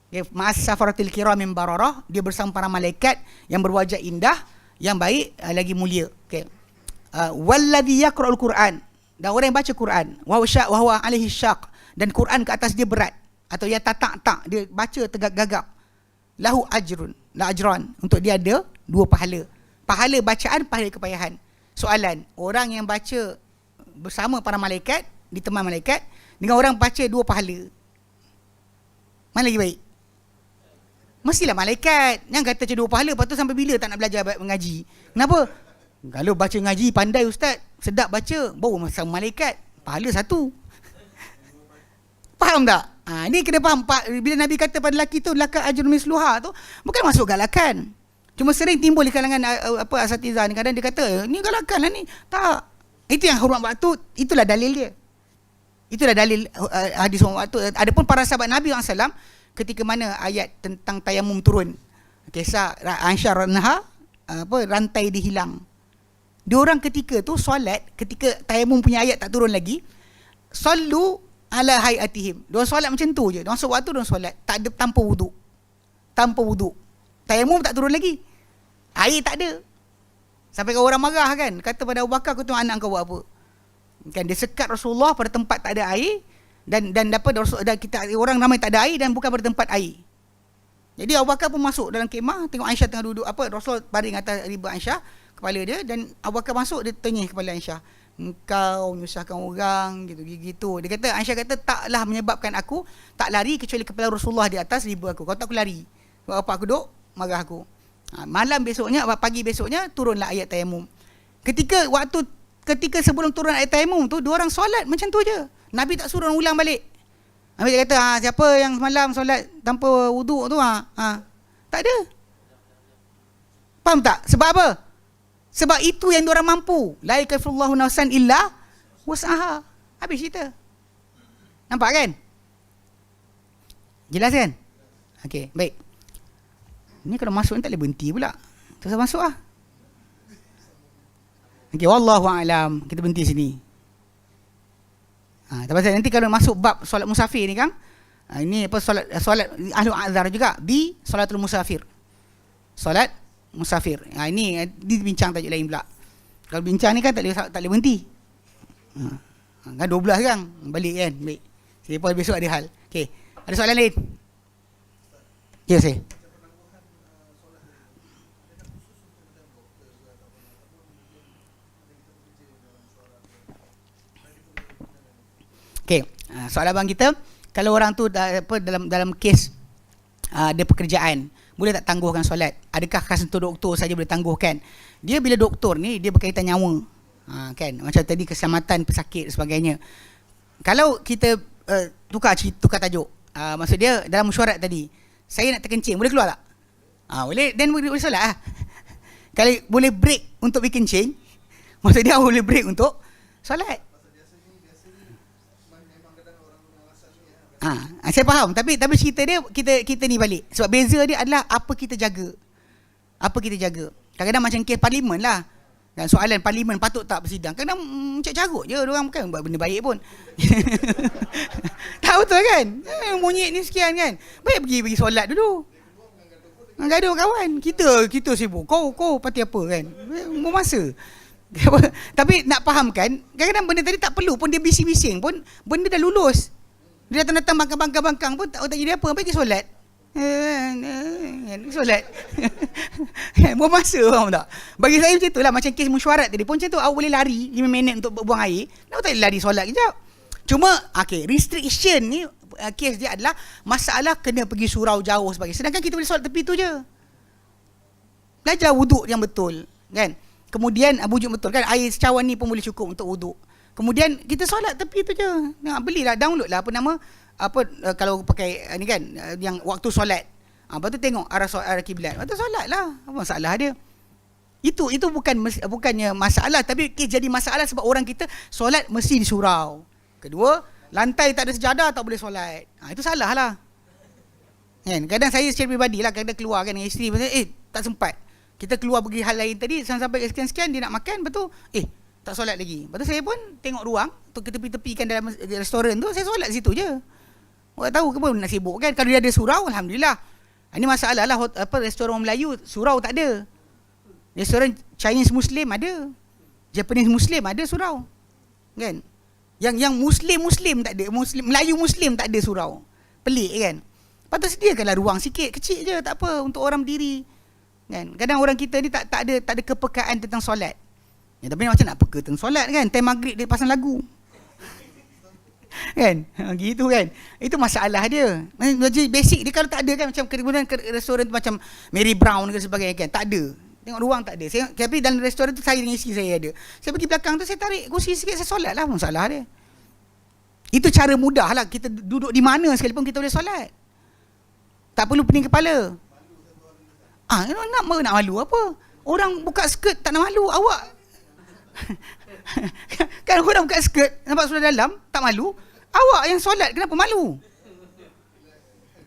Dia ma'as safaratil kiramin bararah, dia bersama para malaikat yang berwajah indah, yang baik lagi mulia. Okey. Wallazi yaqra'ul Quran, dan orang yang baca Quran, wa huwa alaihi syaq, dan Quran ke atas dia berat atau ya tak dia baca tegak-gagap, lahu ajrun, la ajran, untuk dia ada 2 pahala. Pahala bacaan, pahala kepayahan. Soalan, orang yang baca bersama para malaikat, ditemani malaikat, dengan orang baca 2 pahala, mana lagi baik? Mestilah malaikat. Yang kata 2 pahala, lepas tu sampai bila tak nak belajar mengaji? Kenapa? Kalau baca ngaji pandai ustaz, sedap baca, baru masa malaikat, pahala 1. Faham tak? Ni kena faham. Bila Nabi kata pada lelaki tu laka ajrun misluha tu, bukan masuk galakan. Cuma sering timbul di kalangan asatizah ni, kadang dia kata ni galakan lah ni. Tak. Itu yang hormat waktu, itulah dalil dia. Itulah dalil hadis hormat waktu. Adapun para sahabat Nabi SAW, ketika mana ayat tentang tayamum turun, kisah Aisyah ranha, rantai dihilang. Diorang ketika tu solat, ketika tayamum punya ayat tak turun lagi, sallu ala hayatihim. Diorang solat macam tu je. Diorang sewaktu diorang solat, tak ada tanpa wuduk. Tanpa wuduk. Tayamum tak turun lagi. Air tak ada. Sampai orang marah kan, kata pada Abu Bakar, kau tengok anak kau buat apa. Kan dia sekat Rasulullah pada tempat tak ada air, dan dapat dan kita orang ramai tak ada air dan bukan pada tempat air. Jadi Abu Bakar pun masuk dalam kemah, tengok Aisyah tengah duduk, Rasul baring atas riba Aisyah, kepala dia, dan Abu Bakar masuk, dia tengih kepala Aisyah. Engkau menyusahkan orang, gitu. Dia kata, Aisyah kata, taklah menyebabkan aku tak lari kecuali kepala Rasulullah di atas riba aku. Kalau tak aku lari. Sebab apa aku duduk, marah aku. Malam besoknya, pagi besoknya, turunlah ayat tayamum. Ketika sebelum turun ayat tayamum tu, dua orang solat macam tu je. Nabi tak suruh ulang balik. Nabi kata, siapa yang semalam solat tanpa wuduk tu, tak ada. Faham tak? Sebab apa? Sebab itu yang diorang mampu. La yakallifullahu nafsan illa wus'aha. Habis cerita. Nampak kan? Jelas kan? Okey, baik. Ni kalau masuk ni tak boleh berhenti pula. Terus masuk lah. Okey, wallahu a'lam. Kita berhenti sini. Tapi nanti kalau masuk bab solat musafir ni kan, ini apa, solat ahlu azhar juga, bi solatul musafir. Solat musafir. Ini dibincang tajuk lain pula. Kalau bincang ni kan tak boleh berhenti. Kan 12 kan balik kan. Baik. Selepas besok ada hal. Okey. Ada soalan lain? Ya, saya. Okey. Soalan abang kita, kalau orang tu dalam kes ada pekerjaan, boleh tak tangguhkan solat? Adakah khas untuk doktor saja boleh tangguhkan? Dia bila doktor ni, dia berkaitan nyawa. Kan? Macam tadi keselamatan pesakit dan sebagainya. Kalau kita tukar tajuk. Maksud dia dalam mesyuarat tadi, saya nak terkencing, boleh keluar tak? Boleh, then boleh solat lah. Kalau boleh break untuk berkencing, maksud dia boleh break untuk solat. Saya faham, tapi cerita dia kita ni balik. Sebab beza dia adalah apa kita jaga. Kadang-kadang macam kes parlimen lah. Dan soalan parlimen patut tak bersidang. Kadang macam carut je, orang bukan buat benda baik pun. Tak betul kan? Monyet ni sekian kan. Baik pergi solat dulu. Gaduh kawan. Kita sibuk. Kau parti apa kan? Buang masa. Tapi nak fahamkan, kadang-kadang benda tadi tak perlu pun dia bising-bising pun, benda dah lulus. Dia datang bangkang pun tak jadi apa, pergi solat. Solat. Buang masa, faham tak? Bagi saya macam itulah, macam kes mesyuarat tadi pun macam tu, awak boleh lari 5 minit untuk buang air, kenapa tak boleh lari solat kejap? Cuma, restriction ni, kes dia adalah masalah kena pergi surau jauh sebagainya. Sedangkan kita boleh solat tepi tu je. Belajar wuduk yang betul, kan? Kemudian, wujud betul kan, air secawan ni pun boleh cukup untuk wuduk. Kemudian kita solat tepi tu je. Belilah, download lah kalau pakai ni kan, yang waktu solat. Lepas tu tengok arah kiblat. Lepas tu solat lah. Apa masalah dia? Itu bukannya masalah, tapi jadi masalah sebab orang kita solat mesti di surau. Kedua, lantai tak ada sejadah tak boleh solat. Itu salah lah. Kan? Kadang saya secara peribadi lah, kadang keluar kan dengan isteri, tak sempat. Kita keluar pergi hal lain tadi, sampai sekian-sekian dia nak makan, lepas tu tak solat lagi. Lepas tu saya pun tengok ruang untuk ke tepi-tepi kan dalam restoran tu, saya solat situ je. Orang tahu ke pun nak sibuk kan. Kalau dia ada surau, alhamdulillah. Ini masalah lah, restoran Melayu surau tak ada. Restoran Chinese Muslim ada. Japanese Muslim ada surau. Kan? Yang Muslim tak ada, Melayu Muslim tak ada surau. Pelik kan? Patut sediakanlah ruang sikit, kecil je, tak apa, untuk orang berdiri. Kan? Kadang orang kita ni tak ada kepekaan tentang solat. Ya, tapi macam nak peka tentang solat kan, time maghrib dia pasang lagu. Kan? Gitu kan. Itu masalah dia. Basic dia kalau tak ada kan, macam kemudian restoran tu macam Mary Brown ke sebagainya kan, tak ada. Tengok ruang tak ada. Tapi dalam restoran tu saya dengan isteri saya ada. Saya pergi belakang tu, saya tarik kursi sikit, saya solat lah, masalah dia. Itu cara mudah lah. Kita duduk di mana sekalipun kita boleh solat. Tak perlu pening kepala. Nak malu apa? Orang buka skirt tak nak malu. Awak kan orang buka skirt nampak sudah dalam tak malu. Awak yang solat kenapa malu?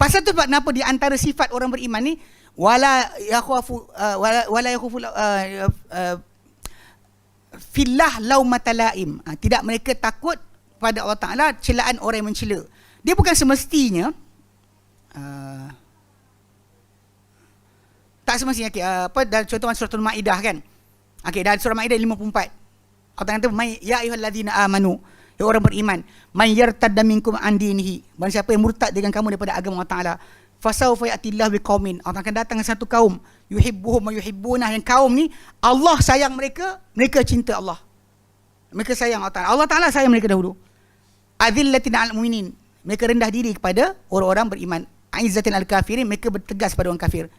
Pasal tu sebab kenapa di antara sifat orang beriman ni wala yakhafu fillah laumatalaim. Tidak mereka takut pada Allah Taala celaan orang yang mencela. Dia bukan semestinya tak semestinya dalam contoh surah Al-Maidah kan. Dalam surah Al-Maidah 54. Allah kata ya ayyuhallazina amanu, ya orang beriman, man yartadda minkum an dinihi, barang siapa yang murtad dengan kamu daripada agama Allah Taala, fasawfa ya'tillahu biqaumin, Allah akan datang dengan satu kaum, yuhibbuhum wa yuhibbunah, yang kaum ni Allah sayang mereka, mereka cinta Allah. Mereka sayang Allah Taala. Allah Taala sayang mereka dahulu. Azillatin 'alal mu'minin, mereka rendah diri kepada orang-orang beriman. Aizzatin 'alal kafirin, mereka bertegas pada orang kafir.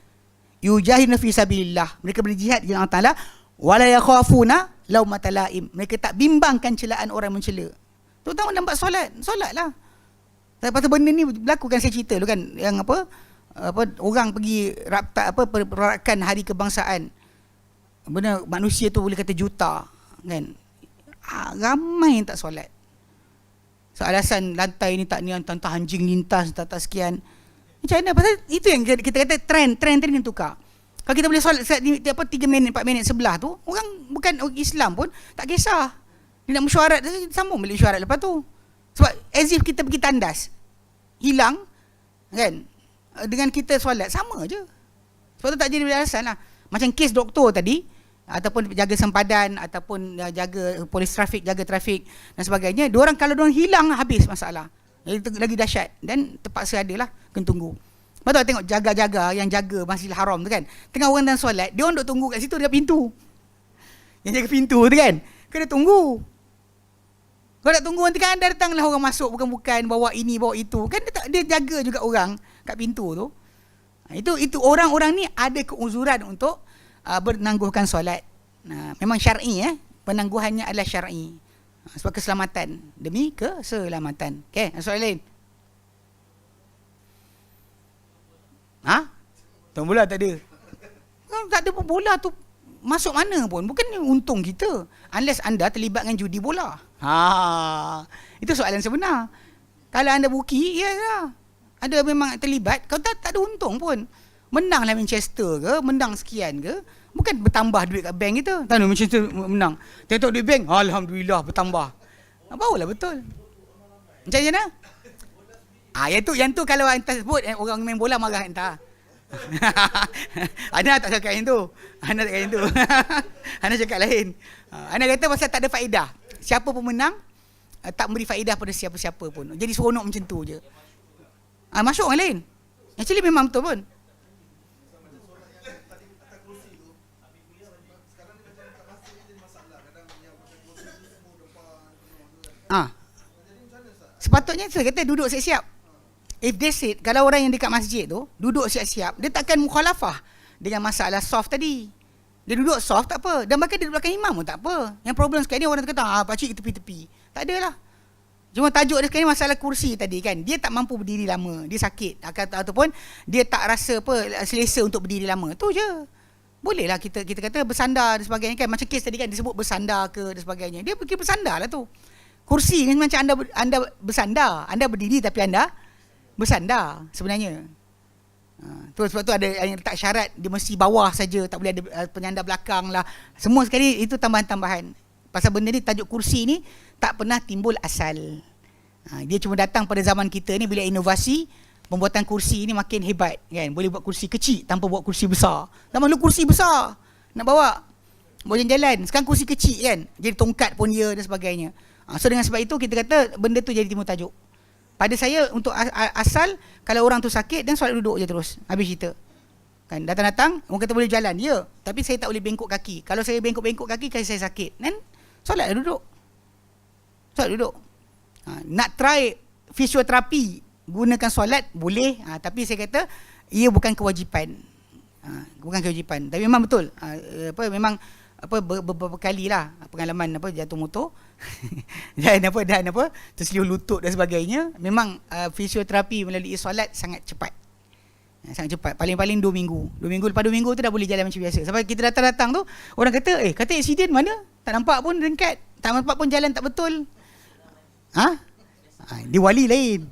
Yujahiduna fi sabilillah, mereka berjihad di jalan Allah Taala. Wala yakhafuna laumata laim, mereka tak bimbangkan celaan orang mencela. Terutama dalam bab solatlah. Pasal benda ni berlaku kan, saya cerita dulu kan, yang orang pergi perarakan hari kebangsaan. Benda manusia tu boleh kata juta kan. Ramai yang tak solat. Alasan lantai ni tak ni, entah anjing lintas, tak sekian. Macam mana? Pasal itu yang kita kata trend ni tukar. Kalau kita boleh solat 3 minit, 4 minit sebelah tu, orang bukan Islam pun tak kisah. Dia nak mesyuarat, sambung balik mesyuarat lepas tu. Sebab as if kita pergi tandas, hilang kan, dengan kita solat sama je. Sebab tu tak jadi alasan lah. Macam kes doktor tadi, ataupun jaga sempadan, ataupun jaga polis trafik, jaga trafik dan sebagainya, diorang kalau diorang hilang, habis masalah. Lagi dahsyat. Dan terpaksa adalah kena tunggu. Betul, tengok jaga-jaga yang jaga Masjidil Haram tu kan, tengah orang dalam solat, dia orang duk tunggu kat situ dekat pintu. Yang jaga pintu tu kan, kena tunggu. Kalau tak tunggu nanti kan datanglah orang masuk bukan-bukan, bawa ini bawa itu. Kan dia jaga juga orang kat pintu tu. Itu orang-orang ni ada keuzuran untuk menangguhkan solat. Memang syar'i penangguhannya adalah syar'i. Sebab keselamatan, demi keselamatan. Okey, soalan lain. Tengok bola tak ada. Tak ada pun bola tu masuk mana pun. Bukan untung kita. Unless anda terlibat dengan judi bola. Itu soalan sebenar. Kalau anda buki, ya lah. Ada memang terlibat, kau tak ada untung pun. Menanglah Manchester ke, menang sekian ke, bukan bertambah duit kat bank kita. Tak ada Manchester menang. Tengok duit bank, alhamdulillah bertambah. Barulah betul. Macam mana? Yang tu kalau hantar sebut orang main bola marah hantar. Ana tak cakap yang tu. Ana tak cakap yang tu. Ana cakap lain. Ana kata pasal tak ada faedah. Siapa pun menang, tak memberi faedah pada siapa-siapa pun. Jadi seronok macam tu je. Masuk orang lain. Actually memang betul pun. Sepatutnya saya kata duduk siap-siap. If they said, kalau orang yang dekat masjid tu duduk siap-siap, dia takkan mukhalafah dengan masalah soft tadi. Dia duduk soft tak apa, dan bahkan dia duduk belakang imam pun tak apa. Yang problem sekarang ni orang kata pakcik tepi-tepi. Tak adalah. Cuma tajuk dia sekarang ni masalah kursi tadi kan. Dia tak mampu berdiri lama, dia sakit, ataupun dia tak rasa selesa untuk berdiri lama. Tu je. Boleh lah kita kata bersandar dan sebagainya kan. Macam kes tadi kan disebut bersandar ke dan sebagainya. Dia pergi bersandar lah tu. Kursi ni macam anda bersandar. Anda berdiri tapi anda bersandar sebenarnya. Sebab tu ada yang letak syarat dia mesti bawah saja, tak boleh ada penyandar belakang lah. Semua sekali itu tambahan-tambahan. Pasal benda ni, tajuk kursi ni tak pernah timbul asal. Dia cuma datang pada zaman kita ni bila inovasi pembuatan kursi ni makin hebat kan. Boleh buat kursi kecil tanpa buat kursi besar. Zaman dulu kursi besar nak bawa jalan-jalan. Sekarang kursi kecil kan, jadi tongkat pun dia dan sebagainya. So dengan sebab itu kita kata benda tu jadi timbul tajuk. Pada saya untuk asal, kalau orang tu sakit dan solat duduk je terus. Habis cerita. Kan datang-datang orang kata boleh jalan. Ya, tapi saya tak boleh bengkok kaki. Kalau saya bengkok-bengkok kaki kasi saya sakit. Kan solat duduk. Solat duduk. Nak try fisioterapi gunakan solat boleh, tapi saya kata ia bukan kewajipan. Bukan kewajipan. Tapi memang betul. Memang beberapa kali lah pengalaman jatuh motor dan terselih lutut dan sebagainya. Memang fisioterapi melalui solat sangat cepat. Sangat cepat. Paling-paling 2 minggu. 2 minggu, lepas 2 minggu tu dah boleh jalan macam biasa. Sampai kita datang-datang tu, orang kata, kata accident mana? Tak nampak pun rengkat. Tak nampak pun jalan tak betul. Dia wali lain.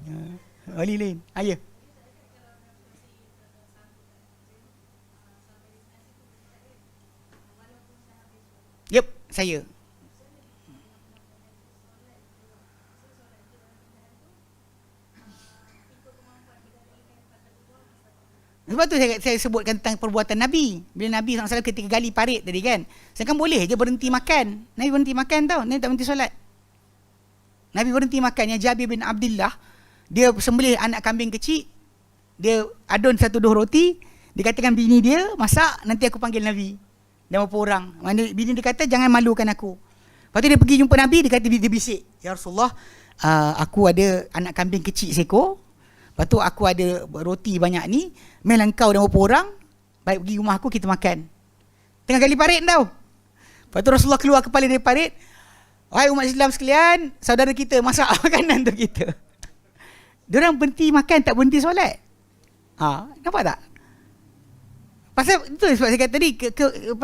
Wali lain. Ya. Yep, saya. Sebab tu saya sebutkan tentang perbuatan Nabi. Bila Nabi SAW ketika gali parit tadi kan, sedangkan boleh je berhenti makan. Nabi berhenti makan tau, Nabi tak berhenti solat. Nabi berhenti makan. Yang Jabir bin Abdullah, dia sembelih anak kambing kecil, dia adun 1-2 roti, dia katakan bini dia masak, nanti aku panggil Nabi. Dan berapa orang. Bini dia kata jangan malukan aku. Lepas tu dia pergi jumpa Nabi, dia kata, dia bisik, ya Rasulullah, aku ada anak kambing kecil seekor. Lepas tu aku ada roti banyak ni, mainlah kau dan berapa orang, baik pergi rumah aku, kita makan. Tengah gali parit tau. Lepas tu Rasulullah keluar kepala dari parit, wahai umat Islam sekalian, saudara kita masak makanan untuk kita. Diorang berhenti makan, tak berhenti solat. Nampak tak? Pasal itu sebab saya kata tadi,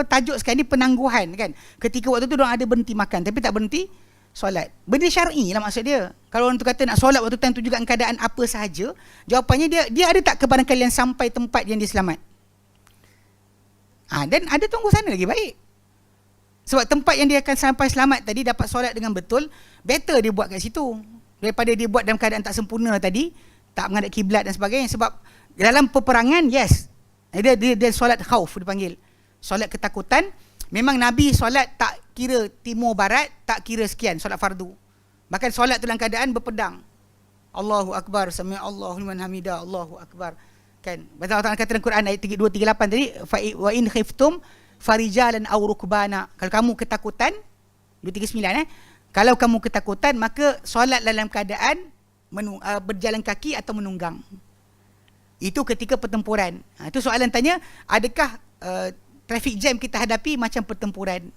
tajuk sekarang ni penangguhan kan. Ketika waktu tu diorang ada berhenti makan, tapi tak berhenti solat. Benda syar'i lah maksud dia. Kalau orang tu kata nak solat waktu time tu juga keadaan apa sahaja, jawapannya dia ada tak kepada kalian sampai tempat yang dia selamat? Dan ada tunggu sana lagi baik. Sebab tempat yang dia akan sampai selamat tadi, dapat solat dengan betul, better dia buat kat situ daripada dia buat dalam keadaan tak sempurna tadi, tak menghadap kiblat dan sebagainya. Sebab dalam peperangan, yes, dia solat khauf dipanggil, solat ketakutan. Memang Nabi solat tak kira timur barat, tak kira sekian, solat fardu. Bahkan solat tu dalam keadaan berpedang. Allahu Akbar, sami Allahu liman hamidah, Allahu Akbar. Kan? Allah Ta'ala kata dalam Quran ayat 238 tadi, wa in khiftum farijalan aw rukbana. Kalau kamu ketakutan, 239 kalau kamu ketakutan, maka solat dalam keadaan berjalan kaki atau menunggang. Itu ketika pertempuran. Itu soalan tanya, adakah traffic jam kita hadapi macam pertempuran?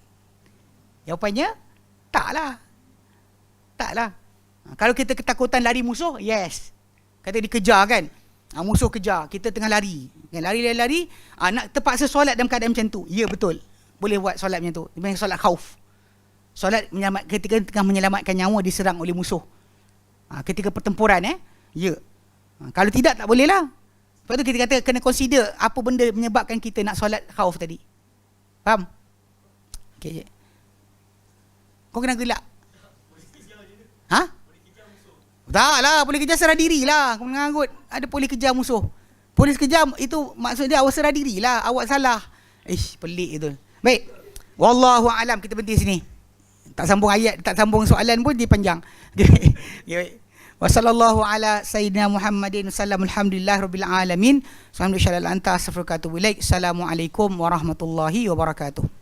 Jawapannya, taklah. Kalau kita ketakutan lari musuh, yes. Kata dikejar kan, musuh kejar, kita tengah lari, lari, nak terpaksa solat dalam keadaan macam tu, ya betul, boleh buat solat macam tu. Dia solat khauf, solat ketika tengah menyelamatkan nyawa diserang oleh musuh, ketika pertempuran, ya. Kalau tidak, tak boleh lah. Sebab tu kita kata kena consider apa benda menyebabkan kita nak solat khauf tadi. Faham? Okay. Kau kena gelak. Tak lah, boleh kejar serah diri lah. Kau mengangut ada polis kejar musuh. Polis kejar itu maksud dia awak serah diri lah, awak salah. Pelik itu. Baik. Wallahu alam, kita berhenti sini. Tak sambung ayat, tak sambung soalan pun dia panjang. Okay. Wassallallahu ala sayyidina Muhammadin sallam alhamdulillah rabbil alamin. Assalamualaikum warahmatullahi wabarakatuh.